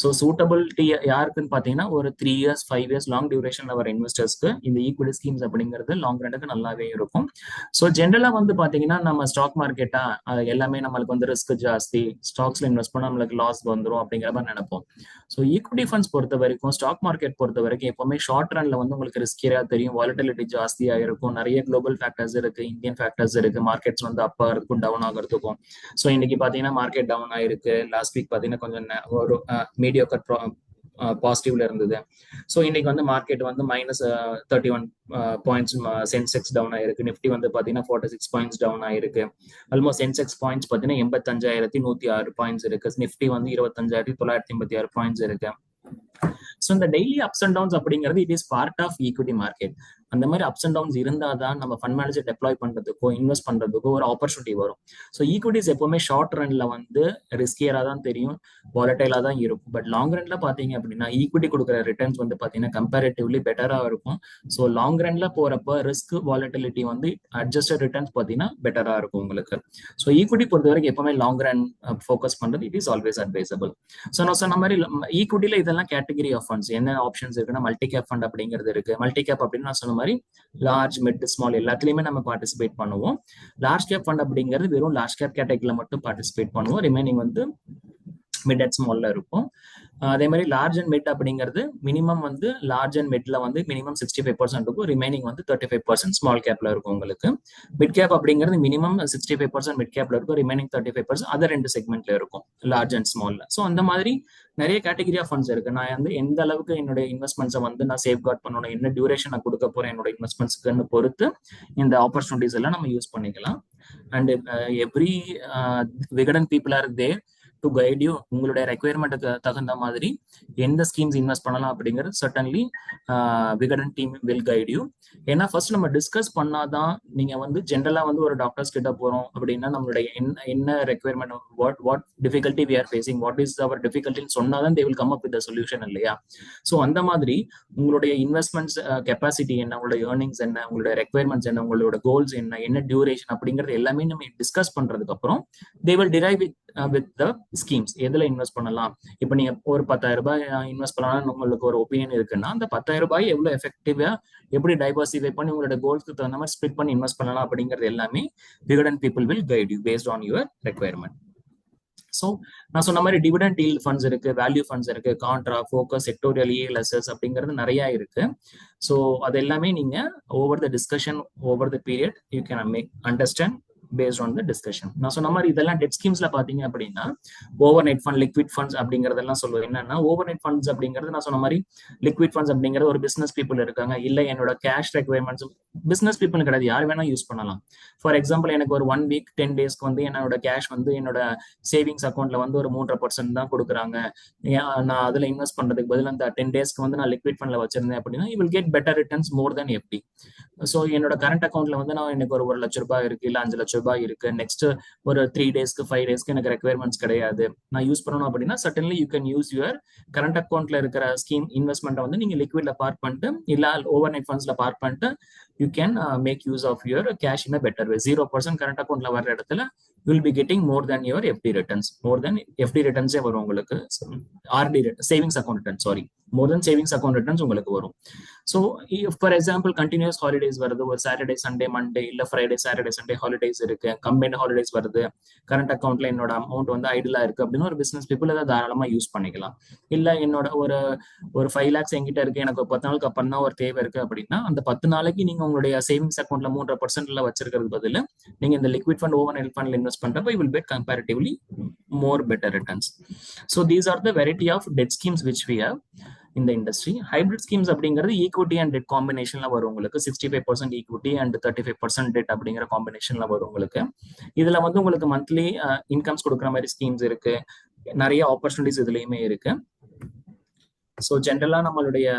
ஸோ சூட்டபிலிட்டி யாருக்குன்னு பார்த்தீங்கன்னா ஒரு 3 years 5 years லாங் டியூரேஷன் வர இன்வெஸ்டர்ஸ்க்கு இந்த ஈக்விட்டி ஸ்கீம்ஸ் அப்படிங்கிறது லாங் ரன்னுக்கு நல்லாவே இருக்கும். ஸோ ஜென்ரலாக வந்து பார்த்தீங்கன்னா நம்ம ஸ்டாக் மார்க்கெட்டா எல்லாமே நம்மளுக்கு வந்து ரிஸ்க் ஜாஸ்தி, ஸ்டாக்ஸ்ல இன்வெஸ்ட் பண்ணால் நம்மளுக்கு லாஸ் வந்துடும் அப்படிங்கிற மாதிரி நினைப்போம். ஸோ ஈக்விட்டி ஃபண்ட்ஸ் பொறுத்த வரைக்கும், ஸ்டாக் மார்க்கெட் பொறுத்த வரைக்கும் எப்பவுமே ஷார்ட் ரன்ல வந்து உங்களுக்கு ரிஸ்கியா தெரியும், வாலட்டிலிட்டி ஜாஸ்தியா இருக்கும், நிறைய குளோபல் ஃபேக்டர்ஸ் இருக்கு, இந்தியன் ஃபேக்டர்ஸ் இருக்கு, மார்க்கெட்ஸ் வந்து அப்பா இருக்கும் டவுன் ஆகிறதுக்கும். ஸோ இன்னைக்கு பாத்தீங்கன்னா மார்க்கெட் டவுன் ஆயிருக்கு, லாஸ்ட் வீக் பாத்தீங்கன்னா கொஞ்சம் ஒரு மீடியோக்கர் பாசிட்டிவ்ல இருந்தது. ஸோ இன்னைக்கு வந்து மார்க்கெட் வந்து -31 பாயிண்ட்ஸ் சென்செக்ஸ் டவுன் ஆயிருக்கு, நிஃப்டி வந்து பாத்தீங்கன்னா 46 பாயிண்ட்ஸ் டவுன் ஆயிருக்கு, ஆல்மோஸ்ட் சென்செக்ஸ் பாயிண்ட்ஸ் பாத்தீங்கன்னா 85,106 பாயிண்ட்ஸ் இருக்கு, நிஃப்டி வந்து 25,986 பாயிண்ட்ஸ் இருக்கு. ஸோ இந்த டெய்லி அப்ஸ் அண்ட் டவுன்ஸ் அப்படிங்கிறது it is part of equity market. அந்த மாதிரி அப்ஸ் அண்ட் டவுன்ஸ் இருந்தால் தான் நம்ம ஃபண்ட் மேனேஜர் டெப்ளாய் பண்ணுறதுக்கோ இன்வெஸ்ட் பண்ணுறதுக்கோ ஒரு ஆப்பர்ச்சுனிட்டி வரும். ஸோ ஈக்விட்டிஸ் எப்பவுமே ஷார்ட் ரன்ல வந்து ரிஸ்கியராக தான் தெரியும், வாலட்டைலாக தான் இருக்கும். பட் லாங் ரன்ல பார்த்தீங்க அப்படின்னா ஈக்விட்டி கொடுக்குற ரிட்டர்ன்ஸ் வந்து பார்த்தீங்கன்னா கம்பேரிட்டிவ்லி பெட்டராக இருக்கும். ஸோ லாங் ரன்ல போகிறப்ப ரிஸ்க் வாலட்டிலிட்டி வந்து அட்ஜஸ்டட் ரிட்டர்ன்ஸ் பார்த்தீங்கன்னா பெட்டராக இருக்கும் உங்களுக்கு. ஸோ ஈக்விட்டி பொறுத்த வரைக்கும் எப்பவுமே லாங் ரன் ஃபோக்கஸ் பண்ணுறது it is always advisable. So நான் சொன்ன மாதிரி ஈக்விட்டியில் இதெல்லாம் கேட்டகரி ஆஃப் ஃபண்ட்ஸ் என்ன ஆப்ஷன்ஸ் இருக்குன்னா மல்டி கேப் ஃபண்ட் அப்படிங்கிறது இருக்கு. மல்டி கேப் அப்படின்னு நான் சொன்ன மாதிரி லார்ஜ், மிட், ஸ்மால் எல்லாத்துலயுமே நம்ம பார்ட்டிசிபேட் பண்ணுவோம். லார்ஜ் கேப் ஃபண்ட் அப்படிங்கிறது வெறும் லார்ஜ் கேப் கேட்டகரியில மட்டும் பார்ட்டிசிபேட் பண்ணுவோம், ரிமைனிங் வந்து மிட் அண்ட் ஸ்மால்ல இருக்கும். அதே மாதிரி லார்ஜ் அண்ட் மிட் அப்படிங்கிறது மினிமம் வந்து லார்ஜ் அண்ட் மிட்ல வந்து மினிமம் 65% இருக்கும், ரிமைனிங் வந்து 35% ஸ்மால் கேப்ல இருக்கும் உங்களுக்கு. மிட் கேப் அப்படிங்கிறது மினிமம் 65% மிட் கேப்ல இருக்கும், ரிமைனிங் 35% அதர் ரெண்டு செக்மெண்ட்ல இருக்கும், லார்ஜ் அண்ட் ஸ்மால்ல. ஸோ அந்த மாதிரி நிறைய கேட்டகரி ஆஃப் ஃபண்ட்ஸ் இருக்கு. நான் வந்து எந்த அளவுக்கு என்னோட இன்வெஸ்ட்மெண்ட்ஸை வந்து நான் சேஃப் கார்ட் பண்ணணும், என்ன டியூரேஷன் நான் கொடுக்க போறேன் என்னோட இன்வெஸ்ட்மெண்ட்ஸ்க்குன்னு பொறுத்து இந்த ஆப்பர்ச்சுனிட்டிஸ் எல்லாம் நம்ம யூஸ் பண்ணிக்கலாம். And every Vikatan people are there to guide you. உங்களுடைய ரெக்குயர்மெண்ட்டுக்கு தகுந்த மாதிரி எந்த ஸ்கீம்ஸ் இன்வெஸ்ட் பண்ணலாம் அப்படிங்கிறது certainly Vikatan team will guide you. ஏன்னா ஃபர்ஸ்ட் நம்ம டிஸ்கஸ் பண்ணாதான் நீங்க வந்து ஜென்ரலா வந்து ஒரு டாக்டர்ஸ் கிட்ட போறோம் அப்படின்னா நம்மளுடைய என்ன requirement, what difficulty we are facing, what is our டிஃபிகல்ட்டின்னு சொன்னாதான் they will come up with the solution இல்லையா. ஸோ அந்த மாதிரி உங்களுடைய இன்வெஸ்ட்மெண்ட்ஸ் கெப்பாசிட்டி என்ன, உங்களுடைய ஏர்னிங்ஸ் என்ன, உங்களுடைய ரெக்குயர்மெண்ட்ஸ் என்ன, உங்களோட கோல்ஸ் என்ன டியூரேஷன் அப்படிங்கிறது எல்லாமே நம்ம டிஸ்கஸ் பண்றதுக்கு அப்புறம் they will drive with the schemes எதுல இன்வெஸ்ட் பண்ணலாம். இப்ப நீங்க ஒரு 10,000 ரூபாய் இன்வெஸ்ட் பண்ணலாம்னு உங்களுக்கு ஒரு ஒப்பீனியன் இருக்குன்னா அந்த 10,000 ரூபாய் எவ்வளவு எஃபெக்டிவா எப்படி டைவர்சிஃபை பண்ணி உங்களோட கோல்ஸ்க்கு தகுந்த மாதிரி ஸ்பிளிட் பண்ணி இன்வெஸ்ட் பண்ணலாம் அப்படிங்கிறது எல்லாமே Vikatan people will guide you based on your requirement. So நான் சொன்ன மாதிரி டிவிடெண்ட் ஈல்ட் ஃபண்ட்ஸ் இருக்கு, வேல்யூ ஃபண்ட்ஸ் இருக்கு, கான்ட்ரா, ஃபோக்கஸ், செக்டோரியல் ELSS அப்படிங்கிறது நிறைய இருக்கு. ஸோ அது எல்லாமே நீங்க over the discussion over the period you can make understand based on the discussion. நான் சொன்ன மாதிரி இதெல்லாம் டெட் ஸ்கீம்ஸ்ல பாத்தீங்க அப்படின்னா over night fund, liquid funds அப்படிங்கறதெல்லாம் சொல்லுவேன். என்னன்னா ஓவர் நைட் ஃபண்ட்ஸ் அப்படிங்கிறது நான் சொன்ன மாதிரி லிக்விட் ஃபண்ட்ஸ் அப்படிங்கிறது ஒரு பிசினஸ் பீப்புள் இருக்காங்க, இல்ல என்னோட கேஷ் ரெக்யர்மெண்ட்ஸ் பிசினஸ் பீப்புள் கிடையாது, யார் வேணா யூஸ் பண்ணலாம். ஃபார் எக்ஸாம்பிள் எனக்கு ஒரு 1 week 10 daysக்கு வந்து என்னோட கேஷ் வந்து என்னோட சேவிங்ஸ் அக்கௌண்ட்ல வந்து ஒரு 3.5% தான் கொடுக்குறாங்க, நான் அதுல இன்வெஸ்ட் பண்றதுக்கு பதில் அந்த 10 daysக்கு வந்து நான் லிக்விட் ஃபண்ட்ல வச்சிருந்தேன் அப்படின்னா you will get better returns more then FD. So என்னோட கரண்ட் அக்கௌண்ட்ல வந்து நான் எனக்கு ஒரு 1 லட்ச ரூபாய் இருக்கு, இல்ல 5 லட்ச ரூபாய் இருக்கு, நெக்ஸ்ட் ஒரு 3 daysக்கு 5 daysக்கு எனக்கு ரெக்யர்மெண்ட்ஸ் கிடையாது, நான் யூஸ் பண்ணணும் அப்படின்னா certainly you can use your current அக்கௌண்ட்ல இருக்கிற ஸ்கீம் இன்வெஸ்ட்மெண்ட் வந்து நீங்க லிக்விட்ல பார்க் பண்ணிட்டு இல்ல ஓவர் நைட் ஃபண்ட்ஸ்ல பார்க் பண்ணிட்டு you can make use of your cash in a better way. 0% current அக்கௌண்ட்ல வர இடத்துல you will be getting more than your FD returns, more than FD returns வரும் உங்களுக்கு. RD savings account returns, sorry, more than savings account returns உங்களுக்கு வரும். So if for example continuous holidays வருது, ஒரு Saturday Sunday Monday இல்ல Friday Saturday Sunday holidays இருக்கு, combined holidays வருது, current அக்கௌண்ட்ல என்னோட அமௌண்ட் வந்து ஐடிலா இருக்கு அப்படின்னு ஒரு பிசினஸ் பீப்புள் அதை தாராளமா யூஸ் பண்ணிக்கலாம். இல்ல என்னோட ஒரு 5 lakhs என்கிட்ட இருக்கு, எனக்கு ஒரு 10 நாளுக்கு அப்புறம் தான் ஒரு தேவை இருக்கு அப்படின்னா அந்த 10 நாளைக்கு நீங்க உங்களுடைய சேவிங்ஸ் அக்கௌண்ட்ல 3.5% வச்சிருக்கிறது பதில் நீங்க இந்த லிக்விட் ஃபண்ட் ஓவர் நைட் ஃபண்ட்ல இன்வெஸ்ட் பண்றப்ப you will get comparatively more better returns. So these are the variety of debt schemes which we have in the industry. Hybrid schemes அப்படிங்கிறது ஈக்விட்டி அண்ட் டெட் காம்பினேஷன்ல வரும் உங்களுக்கு. 65% equity and 35% dead அப்படிங்கிற காம்பினேஷன்ல வரும் உங்களுக்கு. இதுல வந்து உங்களுக்கு மந்த்லி இன்கம்ஸ் கொடுக்குற மாதிரி ஸ்கீம்ஸ் இருக்கு, நிறைய ஆப்பர்ச்சுனிட்டிஸ் இதுலயுமே இருக்கு. ஸோ ஜென்ரலா நம்மளுடைய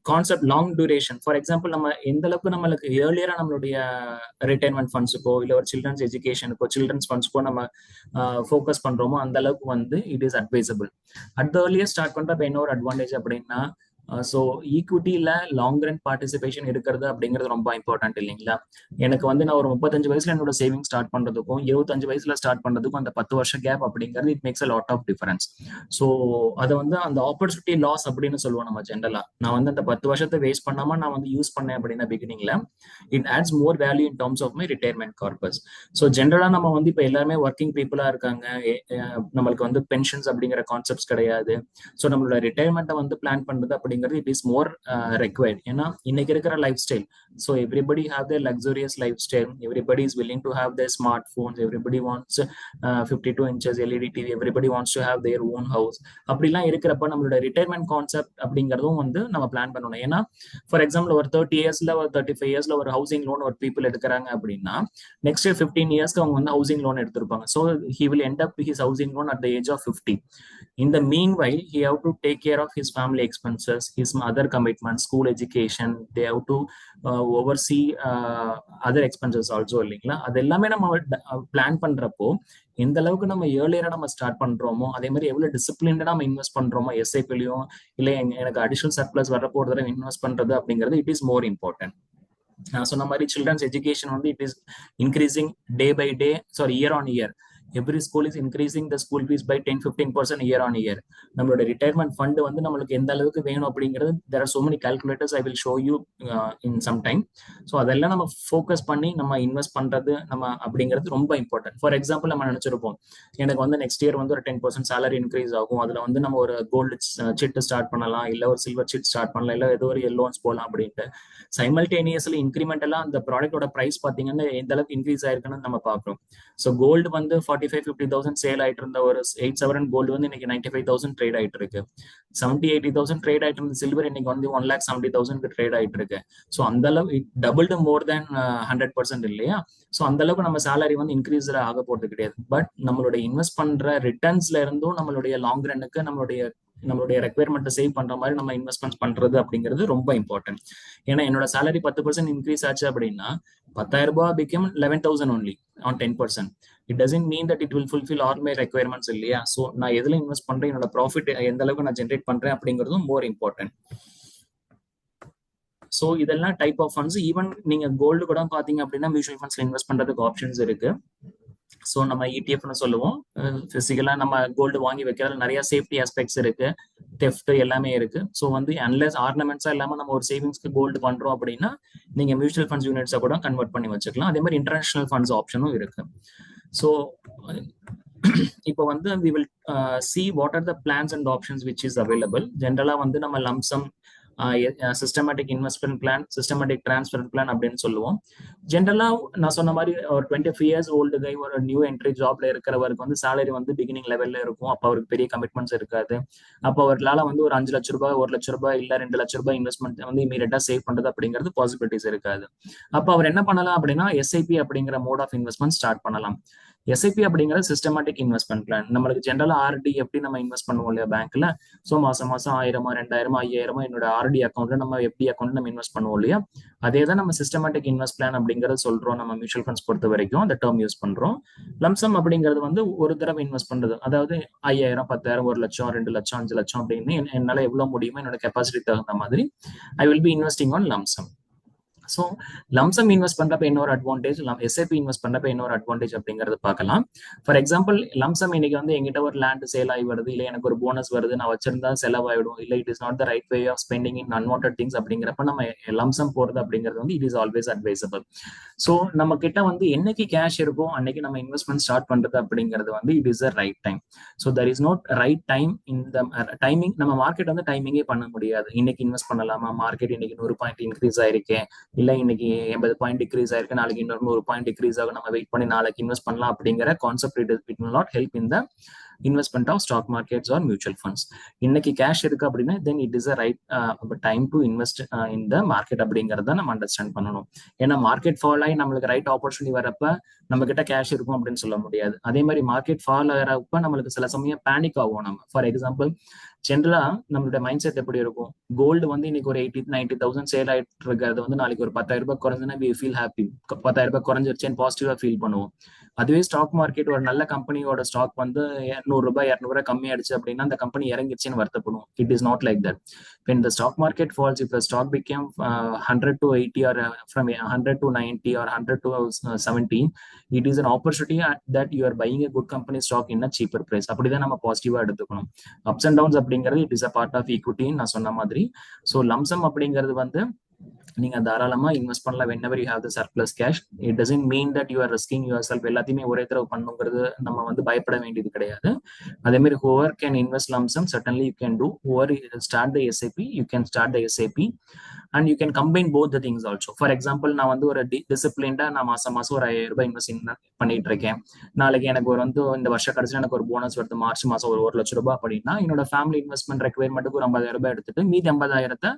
concept long duration. For example நம்ம எந்த அளவுக்கு நம்மளுக்கு ஏர்லியரா நம்மளுடைய ரிட்டைர்மெண்ட் ஃபண்ட்ஸுக்கோ இல்லை ஒரு சில்ட்ரன்ஸ் எஜுகேஷனுக்கோ சில்ட்ரன்ஸ் ஃபண்ட்ஸ்க்கோ நம்ம ஃபோக்கஸ் பண்றோமோ அந்த அளவுக்கு வந்து it is advisable. At the earlier start பண்றப்ப என்ன ஒரு அட்வான்டேஜ் அப்படின்னா ஸோ ஈக்விட்டியில லாங் ரன் பார்ட்டிசிபேஷன் இருக்கிறது அப்படிங்கிறது ரொம்ப இம்பார்ட்டன்ட் இல்லைங்களா? எனக்கு வந்து நான் ஒரு 35 வயசுல என்னோட சேவிங் ஸ்டார்ட் பண்றதுக்கும் 25 வயசுல ஸ்டார்ட் பண்றதுக்கும் அந்த 10 வருஷம் கேப் அப்படிங்கிறது it makes a lot of difference. So அதை வந்து அந்த ஆப்பர்ச்சுனிட்டி லாஸ் அப்படின்னு சொல்லுவோம் நம்ம ஜென்ரலா. நான் வந்து அந்த 10 வருஷத்தை வேஸ்ட் பண்ணாம நான் வந்து யூஸ் பண்ணேன் அப்படின்னா பிகினிங்ல it adds more value in terms of my retirement corpus. So ஜென்ரலா நம்ம வந்து இப்போ எல்லாருமே ஒர்க்கிங் பீப்புளா இருக்காங்க. நம்மளுக்கு வந்து பென்ஷன்ஸ் அப்படிங்கிற கான்செப்ட்ஸ் கிடையாது. ஸோ நம்மளோட ரிட்டையர்மெண்ட்டை வந்து பிளான் பண்றது அப்படிங்கிறது இட் இஸ் மோர் ரெக்வயர்ட். ஏன்னா இன்னைக்கு இருக்கிற life style, so everybody have their luxurious life style, everybody is willing to have their smart phones, everybody wants 52 inches LED TV, everybody wants to have their own house. அப்படிலாம் இருக்கிறப்ப நம்மளோட retirement concept அப்படிங்கிறதும் வந்து நம்ம plan பண்ணணும். ஏன்னா for example ஒரு 30 இயர்ஸ்ல ஒரு 35 இயர்ஸ்ல ஒரு ஹவுசிங் லோன் ஒரு பீப்புள் எடுக்கிறாங்க அப்படின்னா நெக்ஸ்ட் 15 இயர்ஸ்க்கு அவங்க வந்து ஹவுசிங் லோன் எடுத்திருப்பாங்க. So he will end up his housing loan at the age of 50. In the meanwhile, he have to take care of his family expenses, his other commitments, school education. They have to oversee other expenses also இல்லைங்களா? அது எல்லாமே நம்ம plan பண்றப்போ எந்த அளவுக்கு நம்ம ஏர்லியரா நம்ம start பண்றோமோ அதே மாதிரி எவ்வளவு டிசிப்ளின்டா நம்ம இன்வெஸ்ட் பண்றோமோ எஸ்ஐபிலையும் இல்லை எனக்கு அடிஷனல் சர்ப்ளஸ் வரப்போ ஒரு தடவை இன்வெஸ்ட் பண்றது அப்படிங்கிறது இட் இஸ் மோர் இம்பார்ட்டன்ட். நான் சொன்ன மாதிரி சில்ட்ரன்ஸ் எஜுகேஷன் வந்து it is increasing day by day, sorry year on year. Every school is increasing the school fees by 10-15% year on year. நம்மளோட ரிட்டையர்மெண்ட் ஃபண்ட் வந்து நம்மளுக்கு எந்த அளவுக்கு வேணும் அப்படிங்கிறது there are so many calculators I will show you in some time. So அதெல்லாம் நம்ம focus பண்ணி நம்ம இன்வெஸ்ட் பண்றது நம்ம அப்படிங்கிறது ரொம்ப இம்பார்ட்டன்ட். ஃபார் எக்ஸாம்பிள் நம்ம நினைச்சிருப்போம் எனக்கு வந்து நெக்ஸ்ட் இயர் வந்து ஒரு 10% சேலரி இன்க்ரீஸ் ஆகும், அதுல வந்து நம்ம ஒரு கோல்டு சிட் ஸ்டார்ட் பண்ணலாம், இல்ல ஒரு சில்வர் சிட் ஸ்டார்ட் பண்ணலாம், இல்ல ஏதோ ஒரு லோன்ஸ் போகலாம் அப்படின்ட்டு சைமல்டேனியஸ்லி இன்க்ரிமெண்டலா அந்த ப்ராடக்டோட பிரைஸ் பாத்தீங்கன்னா எந்த அளவுக்கு இன்க்ரீஸ் ஆயிருக்குன்னு நம்ம பாக்குறோம். ஸோ கோல்டு வந்து 45-50,000 சேல் ஆயிட்டு இருந்த ஒரு 8 சவரன் கோல்டு வந்து இன்னைக்கு 95,000 ட்ரேட் ஆயிட்டு இருக்கு. 70-80,000 ட்ரேட் ஆயிட்டு இருந்த சில்வர் இன்னைக்கு வந்து 1,70,000 ட்ரேட் ஆயிட்டு இருக்கு. ஸோ அந்த அளவு இட் டபுள்டு மோர் தேன் 100% இல்லையா? ஸோ அந்த அளவுக்கு நம்ம சேலரி வந்து இன்க்ரீஸ் ஆக போறது கிடையாது. பட் நம்மளுடைய இன்வெஸ்ட் பண்ற ரிட்டர்ன்ஸ்ல இருந்தும் நம்மளுடைய லாங் ரன்னுக்கு நம்மளுடைய ரெக்யர்மெண்ட் சேவ் பண்ற மாதிரி நம்ம இன்வெஸ்ட்மெண்ட் பண்றது அப்படிங்கிறது ரொம்ப இம்பார்ட்டன்ட். ஏன்னா என்னோட சேலரி 10% இன்க்ரீஸ் ஆச்சு அப்படின்னா 10,000 ரூபாய் become 11,000 only on 10%. It doesn't mean that it will fulfill all my requirements இல்லையா? ஸோ நான் எதுல இன்வெஸ்ட் பண்றேன், என்னோட ப்ராஃபிட் எந்த அளவுக்கு நான் ஜென்ரேட் பண்றேன் அப்படிங்கிறதும் மோர் இம்பார்ட்டன்ட். ஸோ இதெல்லாம் டைப் ஆஃப் ஃபண்ட்ஸ். ஈவன் நீங்க கோல்டு கூட பாத்தீங்க அப்படின்னா மியூச்சுவல் ஃபண்ட்ஸ்ல இன்வெஸ்ட் பண்றதுக்கு ஆப்ஷன்ஸ் இருக்கு. ஸோ நம்ம இடிஎஃப்னு சொல்லுவோம். பிசிக்கலா நம்ம கோல்டு வாங்கி வைக்கிறதுல நிறைய சேஃப்டி ஆஸ்பெக்ட்ஸ் இருக்கு, தெஃப்ட் எல்லாமே இருக்கு. ஸோ வந்து அன்லெஸ் ஆர்னமெண்ட்ஸா இல்லாம நம்ம ஒரு சேவிங்ஸ்க்கு கோல்டு பண்றோம் அப்படின்னா நீங்க மியூச்சுவல் ஃபண்ட்ஸ் யூனிட்ஸை கூட கன்வெர்ட் பண்ணி வச்சுக்கலாம். அதே மாதிரி இன்டர்நேஷனல் ஃபண்ட்ஸ் ஆப்ஷனும் இருக்கு. ஸோ இப்போ வந்து we will see what are the plans and options which is available. ஜென்ரலா வந்து நம்ம lump sum systematic investment plan, systematic transfer plan அப்படின்னு சொல்லுவோம். ஜென்ரலா நான் சொன்ன மாதிரி ஒரு 25 இயர்ஸ் ஓல்டு கை ஒரு நியூ என்ட்ரி ஜாப்ல இருக்கிறவருக்கு வந்து சேலரி வந்து பிகினிங் லெவல்ல இருக்கும். அப்போ அவருக்கு பெரிய கமிட்மெண்ட்ஸ் இருக்காது. அப்போ அவர்களால வந்து ஒரு 5 லட்ச ரூபாய் 1 லட்ச ரூபாய் இல்ல 2 லட்ச ரூபாய் இன்வெஸ்ட்மெண்ட் வந்து இமீடியட்டா சேவ் பண்றது அப்படிங்கிறது பாசிபிலிட்டிஸ் இருக்காது. அப்போ அவர் என்ன பண்ணலாம் அப்படின்னா எஸ்ஐபி அப்படிங்கிற மோட் ஆஃப் இன்வெஸ்ட்மெண்ட் ஸ்டார்ட் பண்ணலாம். எஸ்ஐபி அப்படிங்கிறது சிஸ்டமேட்டிக் இன்வெஸ்ட்மெண்ட் பிளான். நம்மளுக்கு ஜென்ரலா ஆர்டி எப்படி நம்ம இன்வெஸ்ட் பண்ணுவோம் இல்லையா பேங்க்ல? ஸோ மாசம் 1000, 2000, 5000 என்னோட ஆர்டி அக்கௌண்ட்ல நம்ம எஃப்டி அக்கௌண்ட் நம்ம இன்வெஸ்ட் பண்ணுவோம் இல்லையா? அதே தான் நம்ம சிஸ்டமேட்டிக் இன்வெஸ்ட் பிளான் அப்படிங்கறது சொல்றோம். நம்ம மியூச்சுவல் ஃபண்ட்ஸ் பொறுத்த வரைக்கும் அந்த டேர்ம் யூஸ் பண்றோம். லம்சம் அப்படிங்கிறது வந்து ஒரு தடவை இன்வெஸ்ட் பண்றது, அதாவது 5000, 10,000, 1 லட்சம், 2 லட்சம், 5 லட்சம் அப்படின்னு என்னால எவ்வளவு முடியுமோ என்னோட கெப்பாசிட்டி தகுந்த மாதிரி I will be investing on lump sum. So lump sum invest பண்றப்ப என்ன ஒரு அட்வான்டேஜ், எஸ்ஐபி இன்வெஸ்ட் பண்றப்ப என்ன ஒரு அட்வான்டேஜ் அப்படிங்கறது பார்க்கலாம். ஃபார் எக்ஸாம்பிள் லம்சம் இன்னைக்கு வந்து எங்கிட்ட ஒரு லேண்ட் சேல் ஆகி வருது, இல்லை எனக்கு ஒரு போனஸ் வருது, நான் வச்சிருந்தா செலவாயிடும், இல்லை it is not the right way of spending in unwanted things அப்படிங்கிறப்ப நம்ம லம்சம் போறது அப்படிங்கிறது வந்து it is always advisable. So நம்ம கிட்ட வந்து என்னைக்கு கேஷ் இருக்கும் அன்னைக்கு நம்ம இன்வெஸ்ட்மெண்ட் ஸ்டார்ட் பண்றது அப்படிங்கிறது வந்து it is a right time. So there is not right time இந்த டைமிங். நம்ம மார்க்கெட் வந்து டைமிங்கே பண்ண முடியாது. இன்னைக்கு இன்வெஸ்ட் பண்ணலாமா, மார்க்கெட் இன்னைக்கு 100 பாயிண்ட் இன்க்ரீஸ் ஆயிருக்கேன், இல்ல இன்னைக்கு 80 பாயிண்ட் டிக்ரீஸ் ஆயிருக்கு, நாளைக்கு இன்னொரு 100 பாயிண்ட் டிக்ரீஸ் ஆகும், நம்ம வெயிட் பண்ணி நாளைக்கு இன்வெஸ்ட் பண்ணலாம் அப்படிங்கிற concept it will not help in the investment of stock markets or mutual funds. இன்னைக்கு கேஷ் இருக்கு அப்படின்னா then it is a right time to invest in the market அப்படிங்கறத நம்ம அண்டர்ஸ்டாண்ட் பண்ணணும். ஏன்னா மார்க்கெட் ஃபால் ஆகி நம்மளுக்கு ரைட் ஆப்பர்ச்சுனிட்டி வரப்ப நம்ம கிட்ட கேஷ் இருக்கும் அப்படின்னு சொல்ல முடியாது. அதே மாதிரி மார்க்கெட் ஃபால் ஆகிறப்ப நம்மளுக்கு சில சமயம் பேனிக் ஆகும். நம்ம ஃபார் எக்ஸாம்பிள் ஜென்ரலா நம்மளுடைய மைண்ட் செட் எப்படி இருக்கும், கோல்டு வந்து இன்னைக்கு ஒரு 80,000-90,000 சேல் ஆயிட்டு இருக்கிறது வந்து நாளைக்கு ஒரு 10,000 ரூபாய் குறைஞ்சுன்னா we feel happy, 10,000 ரூபாய் குறைஞ்சிருச்சேன்னு பாசிட்டிவா ஃபீல் பண்ணுவோம். அதுவே ஸ்டாக் மார்க்கெட் ஒரு நல்ல கம்பெனியோட ஸ்டாக் வந்து ₹100 ₹200 கம்மியாயிடுச்சு அப்படின்னா அந்த கம்பெனி இறங்கிடுச்சுன்னு வருத்தப்படும். It is not like that. When the stock market falls, if the stock became 100 to 80 or from 100 to 90 or 100 to 70, it is an opportunity that you are buying a good company stock in a cheaper price. அப்படிதான் நம்ம பாசிட்டிவா எடுத்துக்கணும். Ups and downs அப்படிங்கிறது it is a part of ஈக்விட்டின்னு நான் சொன்ன மாதிரி. So lump sum அப்படிங்கிறது வந்து நீங்க தாராளமா இன்வெஸ்ட் பண்ணலாம் whenever you have the surplus cash. It doesn't mean that you are risking yourself. எல்லாத்தையுமே ஒரே தடவை பண்ணுங்கிறது நம்ம வந்து பயப்பட வேண்டியது கிடையாது. அதே மாதிரி whoever can invest lump sum, certainly you can do. Whoever start the SIP, you can start the SIP and you can combine both the things also. For example, நான் வந்து ஒரு டிசிப்ளின்டா நான் மாசம் ஒரு ₹5000 இன்வெஸ்ட் பண்ணிட்டு இருக்கேன். நாளைக்கு எனக்கு ஒரு வந்து இந்த வருஷம் கடைசியில் எனக்கு ஒரு போனஸ் வருது, மார்ச் மாசம் ஒரு ₹1,00,000 அப்படின்னா என்னோட ஃபேமிலி இன்வெஸ்ட்மெண்ட் ரெக்யர்மெண்ட்டுக்கு ஒரு ₹50,000 எடுத்துட்டு மீதி 50,000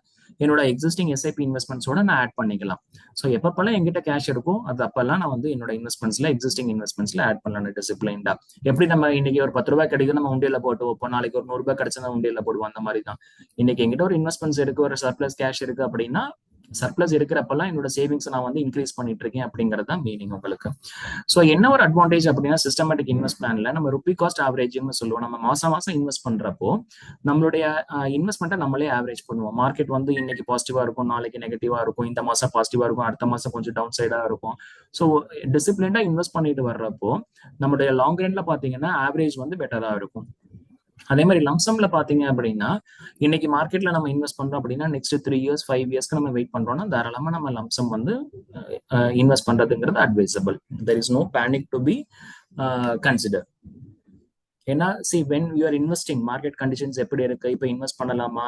என்னோட எக்ஸிஸ்டிங் SIP இன்வெஸ்ட்மெண்ட்ஸோட நான் ஆட் பண்ணிக்கலாம். ஸோ எப்பப்பெல்லாம் எங்கிட்ட கேஷ் இருக்கும் அது அப்பெல்லாம் நான் வந்து என்னோட இன்வெஸ்ட்மெண்ட்ஸ்ல எக்ஸிஸ்டிங் இன்வெஸ்ட்மெண்ட்ஸ்ல ஆட் பண்ணலாம் டிசிப்ளின்டா. எப்படி நம்ம இன்னைக்கு ஒரு ₹10 கிடைக்கும் நம்ம உண்டியல போட்டு வைப்போம், நாளைக்கு ஒரு ₹100 கிடைச்சா உண்டியல போடுவோம், அந்த மாதிரி தான். இன்னைக்கு எங்கிட்ட ஒரு இன்வெஸ்ட்மெண்ட்ஸ் இருக்கு, ஒரு சர்ப்ளஸ் கேஷ் இருக்கு அப்படின்னா சர்ப்ளஸ் இருக்கிறப்பெல்லாம் என்னோட சேவிங்ஸ் நான் வந்து இன்க்ரீஸ் பண்ணிட்டு இருக்கேன் அப்படிங்கிறது தான் மீனிங் உங்களுக்கு. ஸோ என்ன ஒரு அட்வான்டேஜ் அப்படின்னா சிஸ்டமேட்டிக் இன்வெஸ்ட் பிளான்ல நம்ம ருபி காஸ்ட் ஆவரேஜ்னு சொல்லுவோம். நம்ம மாசம் இன்வெஸ்ட் பண்றப்போ நம்மளுடைய இன்வெஸ்ட்மெண்ட்டை நம்மளே ஆவரேஜ் பண்ணுவோம். மார்க்கெட் வந்து இன்னைக்கு பாசிட்டிவா இருக்கும், நாளைக்கு நெகட்டிவா இருக்கும், இந்த மாசம் பாசிட்டிவா இருக்கும், அடுத்த மாசம் கொஞ்சம் டவுன் சைடா இருக்கும். ஸோ டிசிப்ளின்டா இன்வெஸ்ட் பண்ணிட்டு வர்றப்போ நம்மளுடைய லாங் ரன்ல பாத்தீங்கன்னா ஆவரேஜ் வந்து பெட்டரா இருக்கும். அதே மாதிரி லம்சம்ல பாத்தீங்க அப்படின்னா இன்னைக்கு மார்க்கெட்ல நம்ம இன்வெஸ்ட் பண்றோம் அப்படின்னா நெக்ஸ்ட் 3 இயர்ஸ் 5 இயர்ஸ்க்கு நம்ம வெயிட் பண்றோம்னா தாராளமா நம்ம லம்சம் வந்து இன்வெஸ்ட் பண்றதுங்கிறது advisable. There is no panic to be consider. ஏன்னா when you are investing market conditions எப்படி இருக்கு, இப்போ இன்வெஸ்ட் பண்ணலாமா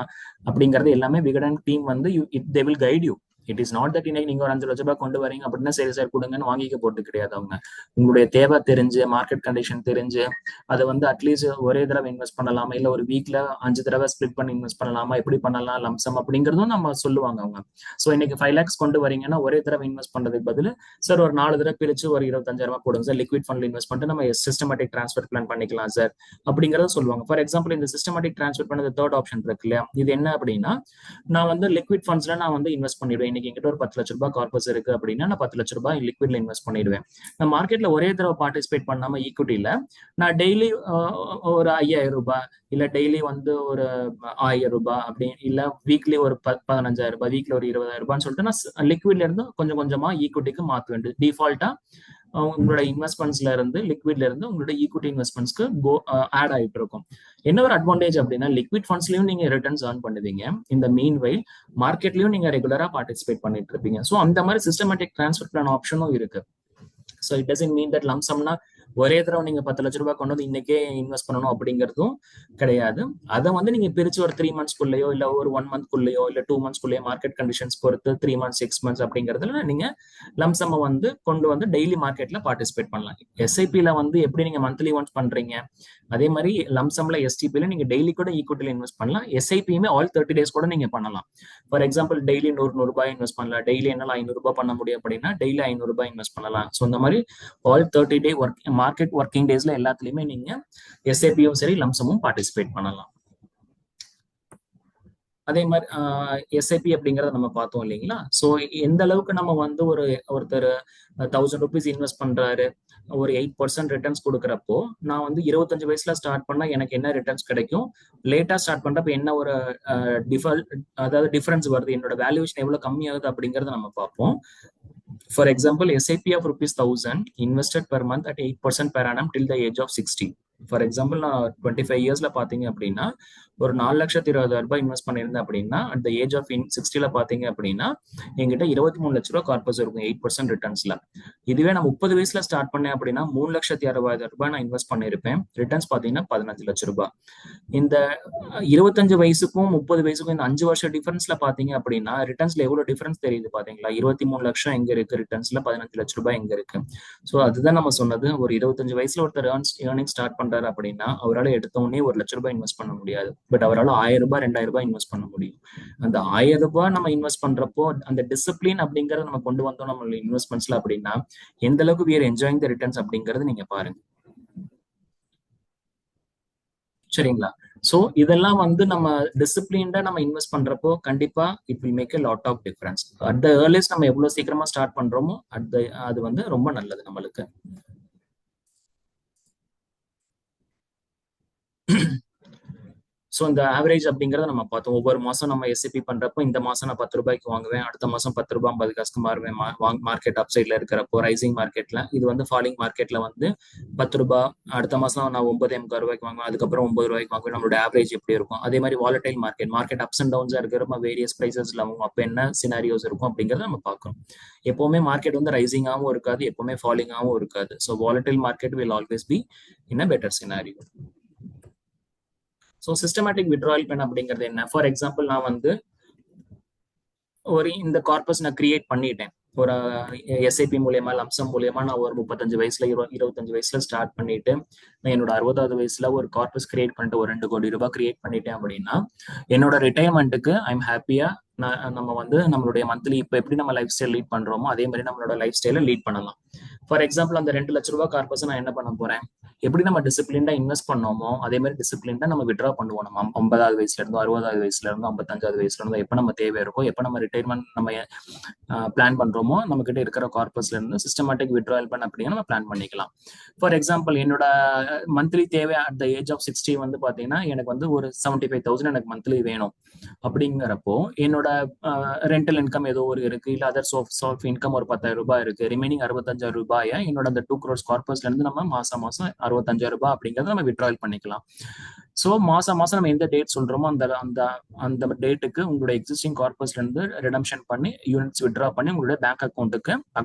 அப்படிங்கிறது எல்லாமே விகடன் டீம் வந்து தே will guide you. It is not that இன்னைக்கு நீங்க ஒரு ₹5,00,000 கொண்டு வரீங்க அப்படின்னா சரி சார் கொடுங்கன்னு வாங்கிக்க போட்டு கிடையாது. அவங்க உங்களுடைய தேவை தெரிஞ்சு மார்க்கெட் கண்டிஷன் தெரிஞ்சு அதை வந்து அட்லீஸ்ட் ஒரே தடவை இன்வெஸ்ட் பண்ணலாமா, இல்ல ஒரு வீக்ல 5 தடவை ஸ்பிளிட் பண்ணி இன்வெஸ்ட் பண்ணலாமா, எப்படி பண்ணலாம் லம்சம் அப்படிங்கிறதும் நம்ம சொல்லுவாங்க அவங்க. ஸோ இன்னைக்கு 5 lakhs கொண்டு வரீங்கன்னா ஒரே தடவை இன்வெஸ்ட் பண்றதுக்கு பதில் சார் ஒரு 4 தடவை பிரிச்சு ஒரு ₹25,000 போடுங்க சார், லிக்விட் ஃபண்ட்ல இன்வெஸ்ட் பண்ணிட்டு நம்ம சிஸ்டமேட்டிக் ட்ரான்ஸ்ஃபர் பிளான் பண்ணிக்கலாம் சார் அப்படிங்கறத சொல்லுவாங்க. ஃபார் எக்ஸாம்பிள் இந்த சிஸ்டமேட்டிக் ட்ரான்ஸ்ஃபர் பண்ணது தேர்ட் ஆப்ஷன் இருக்கு இல்லையா, இது என்ன அப்படின்னா நான் வந்து லிக்விட் ஃபண்ட்ஸ்ல நான் வந்து இன்வெஸ்ட் பண்ணிடுவேன். இன்னைக்கு என்கிட்ட ஒரு ₹10,00,000 கார்பஸ் இருக்கு அப்படின்னா நான் ₹10,00,000 லிக்விட்ல இன்வெஸ்ட் பண்ணிடுவேன். நான் மார்க்கெட்ல ஒரே தடவை பார்ட்டிசிபேட் பண்ணாம ஈக்விட்டியில நான் டெய்லி ஒரு ₹5,000 இல்ல டெய்லி வந்து ஒரு ₹1,000 அப்படி இல்ல வீக்லி ஒரு ₹15,000 வீக்லி ஒரு ₹20,000 சொல்லிட்டு நான் லிக்விட்ல இருந்து கொஞ்சம் கொஞ்சமா ஈக்விட்டிக்கு மாத்த வேண்டியது. டிஃபால்ட்டா உங்களோட இன்வெஸ்ட்மெண்ட்ஸ்ல இருந்து லிக்விட்ல இருந்து உங்களோட ஈக்விட்டி இன்வெஸ்ட்மெண்ட்ஸ்க்கு ஆட் ஆயிட்டு இருக்கும். என்ன ஒரு அட்வான்டேஜ் அப்படின்னா லிக்விட் ஃபண்ட்ஸ்லயும் நீங்க ரிட்டர்ன்ஸ் ஏர்ன் பண்ணுவீங்க, இந்த மீன் வைல் மார்க்கெட்லயும் நீங்க ரெகுலரா பார்ட்டிசிபேட் பண்ணிட்டு இருப்பீங்க. ஸோ அந்த மாதிரி சிஸ்டமேட்டிக் ட்ரான்ஸ்ஃபர் பிளான் ஆப்ஷனும் இருக்கு. So it doesn't mean that லம்சம்னா ஒரே தடவை நீங்க ₹10,00,000 கொண்டு வந்து இன்னைக்கே இன்வெஸ்ட் பண்ணணும் அப்படிங்கிறதும் கிடையாது. அதை வந்து நீங்க பிரிச்சு ஒரு 3 monthsக்குள்ளேயோ இல்ல ஒரு 1 monthக்குள்ளேயோ இல்ல 2 monthsக்குள்ளேயோ மார்க்கெட் கண்டிஷன்ஸ் பொறுத்து 3 months 6 months அப்படிங்கிறதுல நீங்க லம்சம் வந்து கொண்டு வந்து டெய்லி மார்க்கெட்ல பார்ட்டிசிபேட் பண்ணலாம். எஸ்ஐபில வந்து எப்படி நீங்க மந்த்லி ஒன்ஸ் பண்றீங்க அதே மாதிரி லம்சம்ல எஸ்டிபில நீங்க டெய்லி கூட ஈக்விட்டில இன்வெஸ்ட் பண்ணலாம். எஸ்ஐபியுமே ஆல் 30 days கூட நீங்க பண்ணலாம். ஃபார் எக்ஸாம்பிள் டெய்லி ₹100 இன்வெஸ்ட் பண்ணலாம், டெய்லி என்னால ₹500 பண்ண முடியும் அப்படின்னா டெய்லி ₹500 இன்வெஸ்ட் பண்ணலாம். ஸோ இந்த மாதிரி ஆல் 30 day மார்க்கெட் ஒர்க்கிங் டேஸ்ல எல்லாத்துலயுமே நீங்க எஸ்ஐபியும் சரி லம்சமும் பார்ட்டிசிபேட் பண்ணலாம். அதே மாதிரி எஸ்ஐபி அப்படிங்கறத நம்ம பார்த்தோம் இல்லைங்களா. ஸோ எந்த அளவுக்கு நம்ம வந்து ஒருத்தர் ₹1,000 இன்வெஸ்ட் பண்றாரு, ஒரு 8% ரிட்டர்ன்ஸ் கொடுக்குறப்போ நான் வந்து 25 வயசுல ஸ்டார்ட் பண்ணா எனக்கு என்ன ரிட்டர்ன்ஸ் கிடைக்கும், லேட்டா ஸ்டார்ட் பண்றப்ப என்ன ஒரு டிஃபரன்ஸ் வருது, என்னோட வேல்யூவேஷன் எவ்வளவு கம்மியாகுது அப்படிங்கறத நம்ம பார்ப்போம். For example, SIP of ₹1,000 invested per month at 8% per annum till the age of 60. For example நான் 25 இயர்ஸ்ல பாத்தீங்க அப்படின்னா ஒரு ₹4,20,000 இன்வெஸ்ட் பண்ணியிருந்தேன் அப்படின்னா அட் த ஏஜ் ஆஃப் 60ல பாத்தீங்க அப்படின்னா எங்கிட்ட ₹23 லட்சம் கார்பஸ் இருக்கும் 8% ரிட்டர்ன்ஸ்ல. இதுவே நான் 30 வயசுல ஸ்டார்ட் பண்ணேன் அப்படின்னா ₹3,60,000 நான் இன்வெஸ்ட் பண்ணிருப்பேன். ரிட்டர்ன்ஸ் பாத்தீங்கன்னா ₹15 லட்சம். இந்த 25 வயசுக்கும் 30 வயசுக்கும் இந்த 5 வருஷம் டிஃபரன்ஸ்ல பாத்தீங்க அப்படின்னா ரிட்டர்ன்ஸ்ல எவ்வளவு டிஃபரன்ஸ் தெரியுது பாத்தீங்களா. 23 லட்சம் எங்க இருக்கு, ரிட்டர்ன்ஸ்ல ₹15 லட்சம் எங்க இருக்கு. ஸோ அதுதான் நம்ம சொன்னது, ஒரு 25 வயசுல ஒருத்தர் ஏர்னிங் ஸ்டார்ட் பண்றாரு அப்படின்னா அவரால் எடுத்த உடனே ₹1,00,000 இன்வெஸ்ட் பண்ண முடியாது. பட் அவரால் ₹1,000 ₹2,000 இன்வெஸ்ட் பண்ண முடியும். அந்த ₹1,000 நம்ம இன்வெஸ்ட் பண்றப்போ அந்த டிசிப்ளின் அப்படிங்கறத நம்ம கொண்டு வந்தோம் நம்ம இன்வெஸ்ட்மெண்ட்ஸ்ல அப்படின்னா எந்த அளவுக்கு we are enjoying the returns அப்படிங்கறது நீங்க பாருங்க. சரிங்களா. சோ இதெல்லாம் வந்து நம்ம டிசிப்ளின்டா நம்ம இன்வெஸ்ட் பண்றப்போ கண்டிப்பா it will make a lot of difference. At the earliest நம்ம எவ்வளவு சீக்கிரமா ஸ்டார்ட் பண்றோமோ அது வந்து ரொம்ப நல்லது நம்மளுக்கு. ஸோ இந்த ஆவரேஜ் அப்படிங்கறத நம்ம பார்த்தோம். ஒவ்வொரு மாசம் நம்ம எஸ்ஐபி பண்றப்போ இந்த மாசம் நான் 10 ரூபாய்க்கு வாங்குவேன், அடுத்த மாசம் 10 ரூபாய் 50 காசுக்கு மாறுவேன். மார்க்கெட் அப்சைட்ல இருக்கிறப்போ ரைசிங் மார்க்கெட்ல, இது வந்து ஃபாலிங் மார்க்கெட்ல வந்து 10 ரூபாய், அடுத்த மாசம் நான் 9.75 ரூபாய்க்கு வாங்குவேன், அதுக்கப்புறம் 9 ரூபாய்க்கு வாங்குவேன். நம்மளோட ஆவரேஜ் எப்படி இருக்கும்? அதே மாதிரி வாலடைல் மார்க்கெட் அப்ஸ் அண்ட் டவுன்ஸா இருக்கிறப்ப வேரியஸ் பிரைசஸ்ல ஆகும். அப்போ என்ன சினாரியோஸ் இருக்கும் அப்படிங்கறத நம்ம பார்க்கணும். எப்பவுமே மார்க்கெட் வந்து ரைசிங்காகவும் இருக்காது, எப்பவுமே ஃபாலிங்காகவும் இருக்காது. So volatile market will always be in a better scenario. So systematic withdrawal plan அப்படிங்கிறது என்ன? ஃபார் எக்ஸாம்பிள், நான் வந்து இந்த கார்பஸ் நான் கிரியேட் பண்ணிட்டேன். ஒரு எஸ்ஐபி மூலியமா, லம்சம் மூலியமா நான் ஒரு 35 வயசுல 25 வயசுல ஸ்டார்ட் பண்ணிட்டு நான் என்னோட 60வது வயசுல ஒரு கார்பஸ் கிரியேட் பண்ணிட்டு ஒரு 2 கோடி ரூபாய் கிரியேட் பண்ணிட்டேன் அப்படின்னா, என்னோட ரிட்டையர்மெண்ட்டுக்கு ஐம் ஹாப்பியா நம்ம வந்து நம்மளுடைய மந்த்லி இப்போ எப்படி நம்ம லைஃப் ஸ்டைல் லீட் பண்றோமோ அதே மாதிரி நம்மளோட லைஃப் ஸ்டைல லீட் பண்ணலாம். ஃபார் எக்ஸாம்பிள், அந்த 2 லட்ச ரூபாய் கார்பஸ் நான் என்ன பண்ண போறேன்? எப்படி நம்ம டிசிப்ளின்டா இன்வெஸ்ட் பண்ணோமோ அதே மாதிரி டிசிப்ளின்டா நம்ம விட்ரா பண்ணுவோம். நம்ம 50வது வயசுல இருந்தோ, 60வது வயசுல இருந்தோ, 55வது வயசுல இருந்தோ, எப்ப நம்ம தேவை இருக்கோ, எப்ப நம்ம ரிட்டையர்மெண்ட் நம்ம பிளான் பண்றோமோ, நம்ம கிட்ட இருக்கிற கார்பஸ்ல இருந்து சிஸ்டமேட்டிக் விட்ராயல் பண்ண அப்படிங்க நம்ம பிளான் பண்ணிக்கலாம். ஃபார் எக்ஸாம்பிள், என்னோட மந்த்லி தேவை அட் த ஏஜ் ஆஃப் 60 வந்து பாத்தீங்கன்னா எனக்கு வந்து ஒரு 75,000 எனக்கு மந்த்லி வேணும். அப்படிங்கிறப்போ என்னோட ரெண்டல் இன்கம் ஏதோ ஒரு இருக்கு, இல்ல அதர் சோர்ஸ் ஆஃப் இன்கம் ஒரு 10,000 ரூபாய் இருக்கு. ரிமைனிங் 65,000 ரூபாயை என்னோட அந்த 2 crores கார்பஸ்ல இருந்து நம்ம மாசம் 65,000 ரூபாய் அப்படிங்கறத நம்ம விட்ராயல் பண்ணிக்கலாம். ஸோ மாசம் நம்ம எந்த டேட் சொல்றோமோ அந்த அந்த அந்த டேட்டுக்கு உங்களோட எக்ஸிஸ்டிங் கார்பஸ்ல இருந்து ரிடம்ஷன் பண்ணி யூனிட்ஸ் விட்ரா பண்ணி உங்களுடைய பேங்க் அக்கௌண்ட்டுக்கு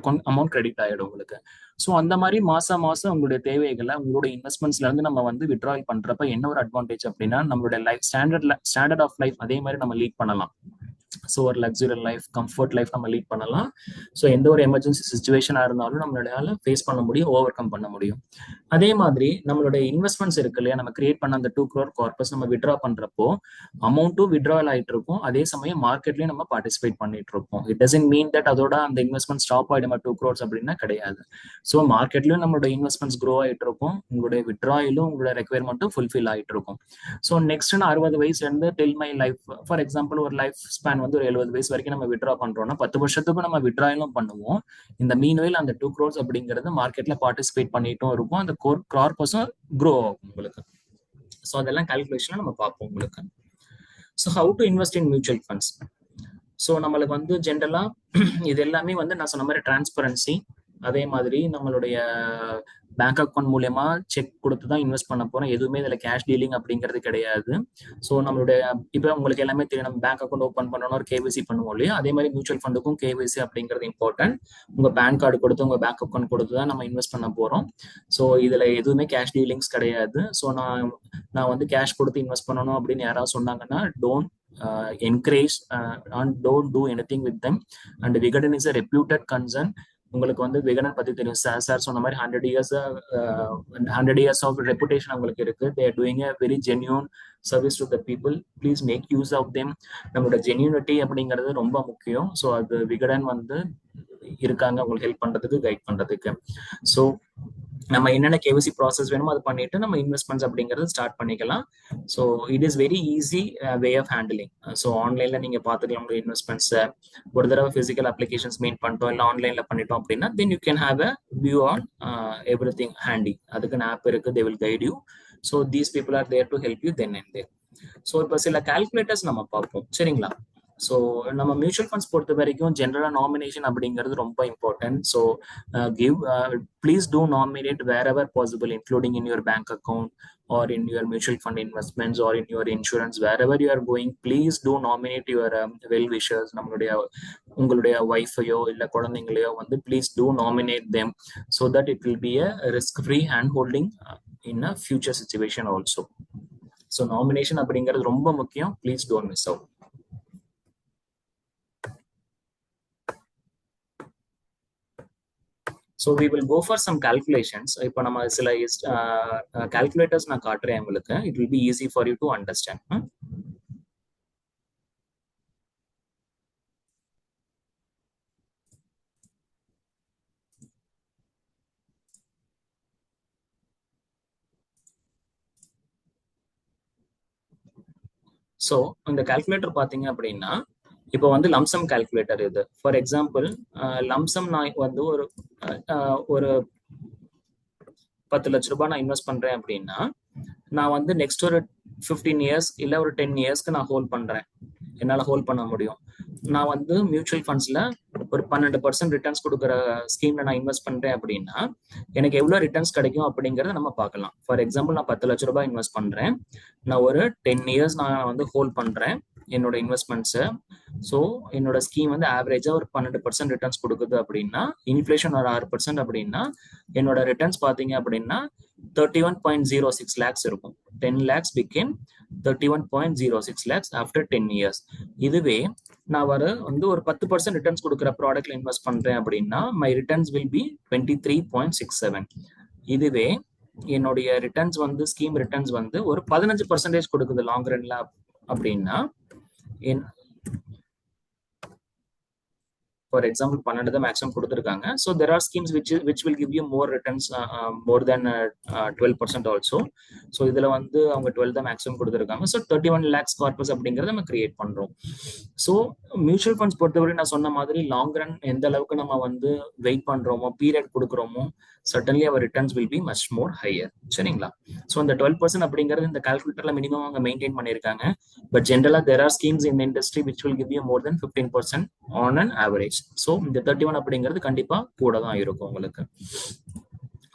அமௌண்ட் கிரெடிட் ஆயிடும் உங்களுக்கு. ஸோ அந்த மாதிரி மாசம் உங்களுடைய தேவைகளை உங்களுடைய இன்வெஸ்ட்மெண்ட்ஸ்ல இருந்து நம்ம வந்து விட்ராயல் பண்றப்ப என்ன ஒரு அட்வான்டேஜ் அப்படின்னா, நம்மளுடைய லைஃப் ஸ்டாண்டர்ட் ஆஃப் லைஃப் அதே மாதிரி நம்ம லீட் பண்ணலாம். ஸோ ஒரு லக்ஸுரியல் லைஃப், கம்ஃபர்ட் லைஃப் நம்ம லீட் பண்ணலாம். ஸோ எந்த ஒரு எமர்ஜென்சி சுச்சுவேஷனா இருந்தாலும் நம்மளால ஃபேஸ் பண்ண முடியும், ஓவர் கம் பண்ண முடியும். அதே மாதிரி நம்மளுடைய இன்வெஸ்ட்மெண்ட்ஸ் இருக்கு இல்லையா, நம்ம கிரியேட் பண்ண அந்த 2 crore கார்பஸ் நம்ம விட்ரா பண்றப்போ அமௌண்ட்டும் விட்ராவல் ஆயிட்டு இருக்கும், அதே சமயம் மார்க்கெட்லயும் நம்ம பார்ட்டிசிபேட் பண்ணிட்டு இருப்போம். இட் டசன்ட் மீன் தட் அதோட அந்த இன்வெஸ்ட்மெண்ட் ஸ்டாப் ஆயிடும் 2 crores அப்படின்னா கிடையாது. ஸோ மார்க்கெட்லயும் நம்மளோட இன்வெஸ்ட்மெண்ட்ஸ் க்ரோ ஆயிட்டு இருக்கும், உங்களுடைய விட்ராயிலும் உங்களோட ரெக்யர்மெண்ட்டும் ஃபுல்ஃபில் ஆயிட்டு இருக்கும். ஸோ நெக்ஸ்ட் 60 வயசுல இருந்து டில் மை லைஃப், ஃபார் எக்ஸாம்பிள் ஒரு லைஃப் ஸ்பேன் வந்து ஒரு 70 வயசு வரைக்கும் நம்ம விட்ரா பண்றோம்னா 10 வருஷத்துக்கும் நம்ம விட்ராயிலும் பண்ணுவோம். இந்த மீன்வெயில் அந்த 2 crores அப்படிங்கிறது மார்க்கெட்ல பார்ட்டிசிபேட் பண்ணிட்டும் இருக்கும், அந்த கார்பஸும் க்ரோ ஆகும் உங்களுக்கு. ஸோ அதெல்லாம் கால்குலேஷன் நம்ம பார்ப்போம் உங்களுக்கு. So how to invest in mutual funds? So நம்மளுக்கு வந்து ஜென்ரலா இது எல்லாமே வந்து நான் சொன்ன மாதிரி டிரான்ஸ்பரன்சி, அதே மாதிரி நம்மளுடைய பேங்க் அக்கௌண்ட் மூலியமா செக் கொடுத்து தான் இன்வெஸ்ட் பண்ண போறோம். எதுவுமே இதுல கேஷ் டீலிங் அப்படிங்கிறது கிடையாது. ஸோ நம்மளுடைய இப்போ உங்களுக்கு எல்லாமே தெரியும், நம்ம பேங்க் அக்கௌண்ட் ஓப்பன் பண்ணணும், ஒரு கேவிசி பண்ணுவோம் இல்லையா, அதே மாதிரி மியூச்சுவல் ஃபண்டுக்கும் கேவிசி அப்படிங்கிறது இம்பார்ட்டன்ட். உங்க பேங்க் கார்டு கொடுத்து உங்க பேங்க் அக்கௌண்ட் கொடுத்து தான் நம்ம இன்வெஸ்ட் பண்ண போறோம். ஸோ இதுல எதுவுமே கேஷ் டீலிங்ஸ் கிடையாது. ஸோ நான் வந்து கேஷ் கொடுத்து இன்வெஸ்ட் பண்ணணும் அப்படின்னு யாராவது சொன்னாங்கன்னா don't encourage and don't do anything with them. And Vigadan is a reputed concern. உங்களுக்கு வந்து விகடன் பத்தி தெரியும், சார் சொன்ன மாதிரி 100 years ஆஃப் ரெப்புடேஷன் அவங்களுக்கு இருக்கு. They are doing a very genuine service to the people. Please make use of them. நம்மளோட genuinity அப்படிங்கிறது ரொம்ப முக்கியம். ஸோ அது விகடன் வந்து இருக்காங்க உங்களுக்கு ஹெல்ப் பண்றதுக்கு, கைட் பண்றதுக்கு. ஸோ நம்ம என்னென்ன கேவிசி ப்ராசஸ் வேணுமோ அது பண்ணிட்டு நம்ம இன்வெஸ்ட்மெண்ட்ஸ் அப்படிங்கறது ஸ்டார்ட் பண்ணிக்கலாம். So it is very easy way of handling. So ஆன்லைன்ல நீங்க பார்த்துக்கலாம் உங்க இன்வெஸ்ட்மெண்ட்ஸை. ஒரு தடவை பிசிக்கல் அப்ளிகேஷன்ஸ் மீட் பண்ணிட்டோம் இல்லை ஆன்லைன்ல பண்ணிட்டோம் அப்படின்னா then you can have a view on everything handy. அதுக்கு ஆப் இருக்கு, they will guide you. So these people are there to help you then and there. So இப்போ சில கால்குலேட்டர்ஸ் நம்ம பார்ப்போம், சரிங்களா? ஸோ நம்ம மியூச்சுவல் ஃபண்ட்ஸ் பொறுத்த வரைக்கும் ஜென்ரலா நாமினேஷன் அப்படிங்கிறது ரொம்ப important. So please do nominate wherever possible, including in your bank account or in your mutual fund investments or in your insurance, wherever you are going, please do nominate your well wishers. நம்மளுடைய உங்களுடைய ஒய்ஃபையோ இல்லை குழந்தைங்களையோ வந்து please do nominate them so that it will be a risk free hand holding in a future situation also. So nomination அப்படிங்கிறது ரொம்ப முக்கியம், please don't miss out. So we will go for some calculations. இப்போ நம்ம சில calculators நான் காட்டுறேன் உங்களுக்கு. It will be easy for you to understand. So இந்த கால்குலேட்டர் பார்த்தீங்க அப்படின்னா இப்போ வந்து லம்சம் கால்குலேட்டர் இது. ஃபார் எக்ஸாம்பிள் லம்சம் நான் வந்து ஒரு 10 லட்ச ரூபாய் நான் இன்வெஸ்ட் பண்றேன் அப்படின்னா நான் வந்து நெக்ஸ்ட் ஒரு 15 இயர்ஸ் இல்லை ஒரு 10 இயர்ஸ்க்கு நான் ஹோல்ட் பண்றேன், என்னால் ஹோல்ட் பண்ண முடியும். நான் வந்து மியூச்சுவல் ஃபண்ட்ஸ்ல ஒரு 12% ரிட்டர்ன்ஸ் கொடுக்குற ஸ்கீம்ல நான் இன்வெஸ்ட் பண்றேன் அப்படின்னா எனக்கு எவ்வளவு ரிட்டர்ன்ஸ் கிடைக்கும் அப்படிங்கறத நம்ம பார்க்கலாம். ஃபார் எக்ஸாம்பிள் நான் 10 லட்ச ரூபாய் இன்வெஸ்ட் பண்றேன், நான் ஒரு 10 இயர்ஸ் நான் வந்து ஹோல்ட் பண்றேன் என்னோட இன்வெஸ்ட்மெண்ட்ஸை. ஸோ என்னோட ஸ்கீம் வந்து ஆவரேஜா ஒரு 12% ரிட்டர்ன்ஸ் கொடுக்குது அப்படின்னா, இன்ஃபிளேஷன் ஒரு 6% அப்படின்னா என்னோட ரிட்டர்ன்ஸ் பாத்தீங்க அப்படின்னா 31.06 lakhs இருக்கும். 10 lakhs became 31.06 lakhs after 10 years. இதுவே நான் வந்து ஒரு 10% ரிட்டர்ன்ஸ் கொடுக்குற ப்ராடக்ட்ல இன்வெஸ்ட் பண்றேன் அப்படின்னா மை ரிட்டர்ன்ஸ் வில் பி 23.67. இதுவே என்னுடைய ரிட்டர்ன்ஸ் வந்து ஸ்கீம் ரிட்டர்ன்ஸ் வந்து ஒரு 15% கொடுக்குது லாங் ரன்ல அப்படின்னா, ஃபார் எக்ஸாம்பிள் 12 தான் மேக்ஸிமம் கொடுத்துருக்காங்க. So there are schemes which will give you more returns, more then 12% also. So இதுல வந்து அவங்க 12 தான் மேக்ஸிமம் கொடுத்துருக்காங்க. ஸோ 31 lakhs கார்பஸ் அப்படிங்கறத நம்ம கிரியேட் பண்றோம். ஸோ மியூச்சுவல் ஃபண்ட்ஸ் பொறுத்தவரை நான் சொன்ன மாதிரி லாங் ரன் எந்த அளவுக்கு நம்ம வந்து வெயிட் பண்றோமோ, பீரியட் கொடுக்குறோமோ, suddenly our returns will be much more higher. சரிங்களா? ஸோ இந்த 12% அப்படிங்கிறது இந்த கால்குலேட்டர்ல மினிமம் அவங்க மெயின்டைன் பண்ணியிருக்காங்க. பட் ஜென்ரலா there are schemes in industry which will give you more than 15% on an average. So இந்த 31 அப்படிங்கிறது கண்டிப்பா கூட தான் இருக்கும் உங்களுக்கு.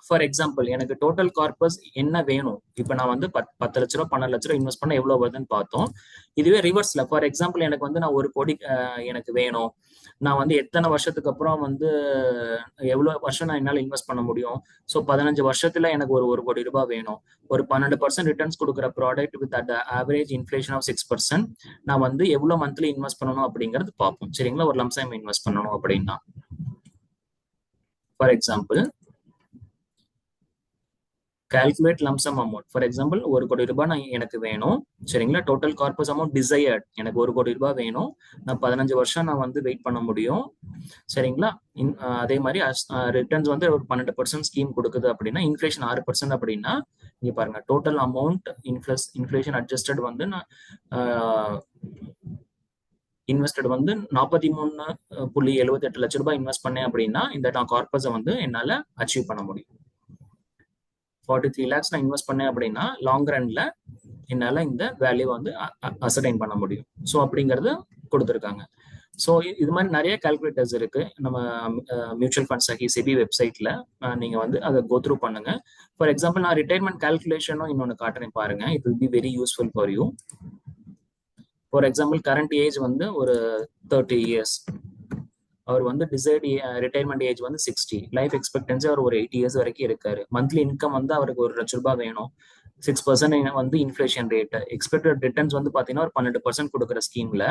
ஃபார் எக்ஸாம்பிள் எனக்கு டோட்டல் கார்பஸ் என்ன வேணும், இப்போ நான் வந்து 10 லட்ச ரூபா 12 லட்ச ரூபா இன்வெஸ்ட் பண்ண எவ்வளவு வருதுன்னு பார்த்தோம். இதுவே ரிவர்ஸ்ல ஃபார் எக்ஸாம்பிள் எனக்கு வந்து நான் 1 கோடி எனக்கு வேணும், நான் வந்து எத்தனை வருஷத்துக்கு அப்புறம் வந்து எவ்வளவு வருஷம் நான் என்னால் இன்வெஸ்ட் பண்ண முடியும், ஸோ 15 வருஷத்துல எனக்கு ஒரு 1 கோடி ரூபாய் வேணும், ஒரு 12% ரிட்டர்ன்ஸ் கொடுக்குற product with at average inflation of 6%, நான் வந்து எவ்வளவு மந்த்லி இன்வெஸ்ட் பண்ணணும் அப்படிங்கிறது பார்ப்போம். சரிங்களா? ஒரு லம்சம் இன்வெஸ்ட் பண்ணணும் அப்படின்னா for example calculate lump sum amount. For example 1 கோடி ரூபாய் நான் எனக்கு வேணும். சரிங்களா? டோட்டல் கார்பஸ் அமௌண்ட் டிசையர்ட் எனக்கு 1 கோடி ரூபாய் வேணும், நான் 15 வருஷம் நான் வந்து வெயிட் பண்ண முடியும். சரிங்களா? அதே மாதிரி ரிட்டர்ன்ஸ் வந்து ஒரு 12% ஸ்கீம் கொடுக்குது அப்படின்னா, இன்ஃபிளேஷன் 6% அப்படின்னா இங்க பாருங்க டோட்டல் அமௌண்ட் இன்ஃபிளேஷன் அட்ஜஸ்டட் வந்து நான் இன்வெஸ்டட் வந்து 43.78 லட்சம் ரூபாய் இன்வெஸ்ட் பண்ணேன் அப்படின்னா இந்த நான் கார்பஸை வந்து என்னால அச்சீவ் பண்ண முடியும். 43 lakhs நான் இன்வெஸ்ட் பண்ணேன் அப்படின்னா லாங் ரன்ல என்னால இந்த வேல்யூ வந்து அசர்டைன் பண்ண முடியும். ஸோ அப்படிங்கறது கொடுத்துருக்காங்க. ஸோ இது மாதிரி நிறைய கால்குலேட்டர்ஸ் இருக்கு நம்ம மியூச்சுவல் ஃபண்ட் சகி செபி வெப்சைட்ல, நீங்க வந்து அதை கோ த்ரூ பண்ணுங்க. ஃபார் எக்ஸாம்பிள் நான் ரிட்டையர்மெண்ட் கால்குலேஷனும் இன்னொன்னு காட்டுறேன் பாருங்க, it will be very useful for you. For example current age வந்து ஒரு 30 years, அவர் வந்து டிசைர்ட் ரிட்டையர்மெண்ட் ஏஜ் வந்து 60, லைஃப் எக்ஸ்பெக்டன்சி அவர் ஒரு 80 years வரைக்கும் இருக்காரு. மந்த்லி இன்கம் வந்து அவருக்கு 1 லட்ச ரூபாய் வேணும், 6% வந்து இன்ஃபிளேஷன் ரேட், எக்ஸ்பெக்டட் ரிட்டர்ன்ஸ் வந்து பாத்தீங்கன்னா ஒரு 12% கொடுக்குற ஸ்கீம்ல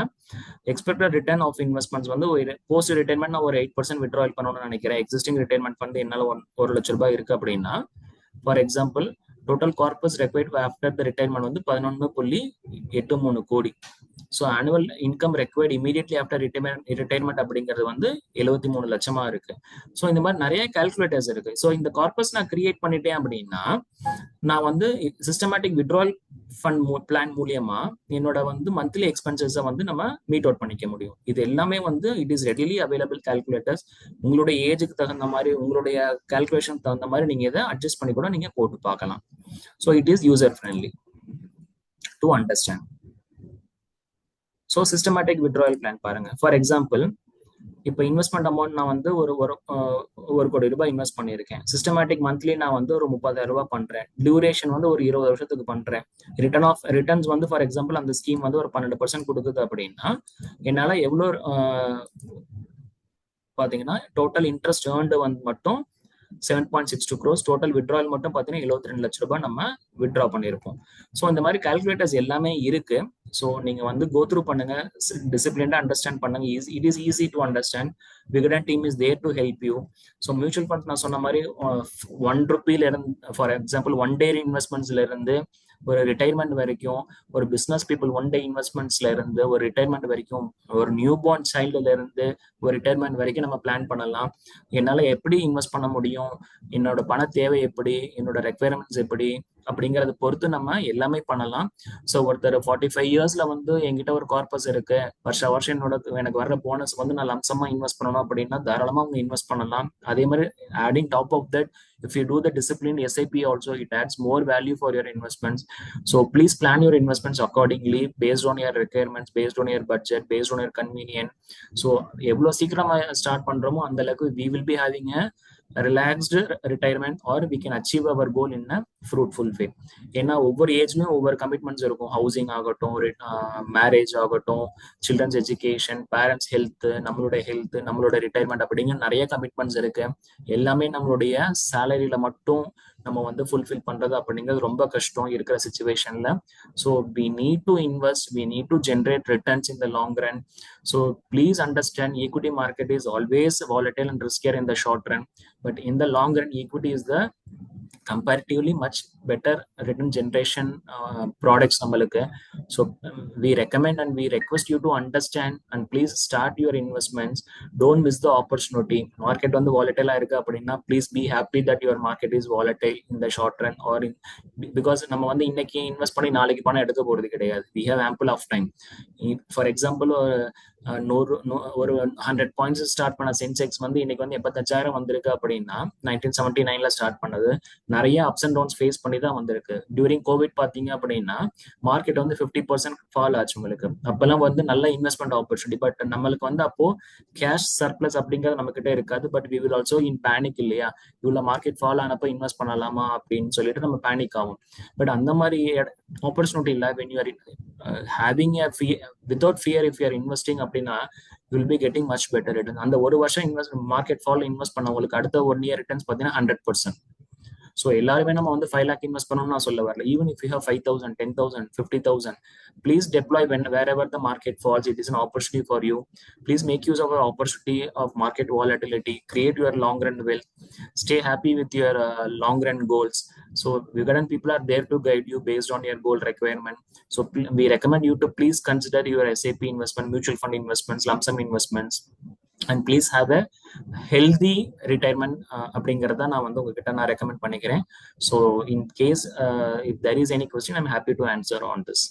எக்ஸ்பெக்டட் ரிட்டர்ன் ஆஃப் இன்வெஸ்ட்மெண்ட்ஸ் வந்து போஸ்ட் ரிட்டைர்மெண்ட் நான் ஒரு 8% வித்ட்ராவல் பண்ணணும்னு நினைக்கிறேன். எக்ஸிஸ்டிங் ரிட்டைர்மெண்ட் ஃபண்ட் என்னால 1 லட்ச ரூபாய் இருக்கு அப்படின்னா, for example total corpus required after the retirement வந்து 11.83 கோடி. So annual income required immediately after retirement அப்படிங்கிறது வந்து 73 லட்சமா இருக்கு. ஸோ இந்த மாதிரி நிறைய கால்குலேட்டர்ஸ் இருக்கு. ஸோ இந்த கார்பஸ் நான் கிரியேட் பண்ணிட்டேன் அப்படின்னா நான் வந்து சிஸ்டமேட்டிக் வித்ட்ராவல் ஃபண்ட் பிளான் மூலியமா என்னோட வந்து மந்த்லி எக்ஸ்பென்சஸை வந்து நம்ம மீட் அவுட் பண்ணிக்க முடியும். இது எல்லாமே வந்து it is readily available calculators. உங்களுடைய ஏஜுக்கு தகுந்த மாதிரி உங்களுடைய கால்குலேஷன் தகுந்த மாதிரி நீங்க இதை அட்ஜஸ்ட் பண்ணி கூட நீங்க போட்டு பார்க்கலாம். So it is user friendly to understand. So systematic withdrawal plan பாருங்க. ஃபார் எக்ஸாம்பிள் இப்போ இன்வெஸ்ட்மெண்ட் அமௌண்ட் நான் வந்து ஒரு கோடி ரூபாய் இன்வெஸ்ட் பண்ணியிருக்கேன். சிஸ்டமேட்டிக் மந்த்லி நான் வந்து ஒரு 30,000 ரூபாய் பண்றேன். டியூரேஷன் வந்து ஒரு 20 வருஷத்துக்கு பண்றேன். ரிட்டர்ன்ஸ் வந்து ஃபார் எக்ஸாம்பிள் அந்த ஸ்கீம் வந்து ஒரு 12% கொடுக்குது அப்படின்னா என்னால எவ்வளோ பாத்தீங்கன்னா டோட்டல் இன்ட்ரெஸ்ட் ஏர்ன்டு வந்து மட்டும் 7.62 crores, டோட்டல் வித்ட்ராவல் மட்டும் பாத்தீங்கன்னா 72 லட்சம் ரூபாய் நம்ம வித்ட்ரா பண்ணிருப்போம். ஸோ இந்த மாதிரி கால்குலேட்டர்ஸ் எல்லாமே இருக்கு. ஸோ நீங்க வந்து கோ த்ரூ பண்ணுங்க, டிசிப்ளின்டா அண்டர்ஸ்டாண்ட் பண்ணுங்க. It is easy to understand. Vikatan team is there to help you. So mutual funds நான் சொன்ன மாதிரி 1 ரூபீல இருந்து ஃபார் எக்ஸாம்பிள் 1 day இன்வெஸ்ட்மெண்ட்ஸ்ல இருந்து ஒரு ரிட்டைர்மெண்ட் வரைக்கும், ஒரு பிசினஸ் பீப்புள் 1 day இன்வெஸ்ட்மெண்ட்ஸ்ல இருந்து ஒரு ரிட்டைர்மெண்ட் வரைக்கும், ஒரு நியூ பார்ன் சைல்டுல இருந்து ஒரு ரிட்டைர்மெண்ட் வரைக்கும் நம்ம பிளான் பண்ணலாம். என்னால எப்படி இன்வெஸ்ட் பண்ண முடியும், என்னோட பண தேவை எப்படி, என்னோட ரெக்யர்மெண்ட்ஸ் எப்படி, அப்படிங்கறத பொறுத்து நம்ம எல்லாமே பண்ணலாம். ஸோ ஒருத்தர் 45 இயர்ஸ்ல வந்து என்கிட்ட ஒரு கார்பஸ் இருக்கு, வருஷம் என்னோட எனக்கு வர்ற போனஸ் வந்து நான் லம்சமா இன்வெஸ்ட் பண்ணணும் அப்படின்னா தாராளமா அவங்க இன்வெஸ்ட் பண்ணலாம். அதே மாதிரி adding top of that, if you do the disciplined SIP also, it adds more value for your investments. So please plan your investments accordingly based on your requirements, based on your budget, based on your convenience. So எவ்வளவு சீக்கிரமா start பண்றோமோ அந்த அளவுக்கு we will be having a relaxed retirement, or we can achieve our goal in a fruitful way. ஏன்னா ஒவ்வொரு ஏஜ்லயும் ஒவ்வொரு commitments இருக்கும். Housing ஆகட்டும், மேரேஜ் ஆகட்டும், சில்ட்ரன்ஸ் எஜுகேஷன், பேரண்ட்ஸ் ஹெல்த், நம்மளுடைய ஹெல்த், நம்மளோட ரிட்டையர்மெண்ட் அப்படிங்கிற நிறைய கமிட்மெண்ட்ஸ் இருக்கு. எல்லாமே நம்மளுடைய சேலரியில மட்டும் நம்ம வந்து ஃபுல்ஃபில் பண்றது அப்படிங்கிறது ரொம்ப கஷ்டம் இருக்கிற சுச்சுவேஷன்ல. So we need to invest, we need to generate returns in the long run. So please understand, equity market is always volatile and riskier in the short run, but in the long run equity is the comparatively much better return generation products நம்மளுக்கு. So we recommend and we request you to understand and please start your investments. Don't miss the opportunity. Market வந்து volatile இருக்கு அப்படின்னா please be happy that your market is volatile in the short run, or in, because நம்ம வந்து இன்னைக்கு invest பண்ணி நாளைக்கு பணம் எடுக்க போறது கிடையாது. We have ample of time. For example, ஒரு 100 பாயிண்ட்ஸ் ஸ்டார்ட் பண்ண சென்செக்ஸ் வந்து இன்னைக்கு வந்து 85,000 வந்திருக்கு அப்படின்னா 1979ல ஸ்டார்ட் பண்ணது, நிறைய அப்ஸ் அண்ட் டவுன்ஸ் ஃபேஸ் பண்ணி தான் வந்திருக்கு. டியூரிங் கோவிட் பாத்தீங்க அப்படின்னா மார்க்கெட் வந்து 50% ஃபால் ஆச்சு உங்களுக்கு. அப்பெல்லாம் வந்து நல்ல இன்வெஸ்ட்மெண்ட் ஆப்பர்ச்சுனிட்டி. பட் நம்மளுக்கு வந்து அப்போ கேஷ் சர்ப்ளஸ் அப்படிங்கிறது நம்ம கிட்ட இருக்காது. But we will also in panic இல்லையா, இவ்வளவு மார்க்கெட் ஃபால் ஆனப்போ இன்வெஸ்ட் பண்ணலாமா அப்படின்னு சொல்லிட்டு நம்ம பேனிக் ஆகும். பட் அந்த மாதிரி ஆப்பர்ச்சுனிட்டி இல்லை. When you R having a without fear, if you are investing அப்படின்னா you will be getting much better return. அந்த ஒரு வருஷம் இன்வெஸ்ட் மார்க்கெட் ஃபால் இன்வெஸ்ட் பண்ணவங்களுக்கு அடுத்த 1 year ரிட்டர்ன்ஸ் பார்த்தீங்கன்னா 100%. ஸோ எல்லாருமே நம்ம வந்து 5 lakh இன்வெஸ்ட் பண்ணணும்னு நான் சொல்ல வரல. Even if you have 5,000, 10,000, 50,000, please deploy wherever the market falls. It is an opportunity for you. Please make use of an opportunity of market volatility. Create your long run wealth. Stay happy with your long run goals. So Vigadan people are there to guide you based on your goal requirement. So we recommend you to please consider your SIP investment, mutual fund investments, lump sum investments, and please have a healthy retirement அப்படிங்கறத நான் வந்து உங்ககிட்ட நான் recommend பண்ணிக்கிறேன். So in case if there is any question, I'm happy to answer on this.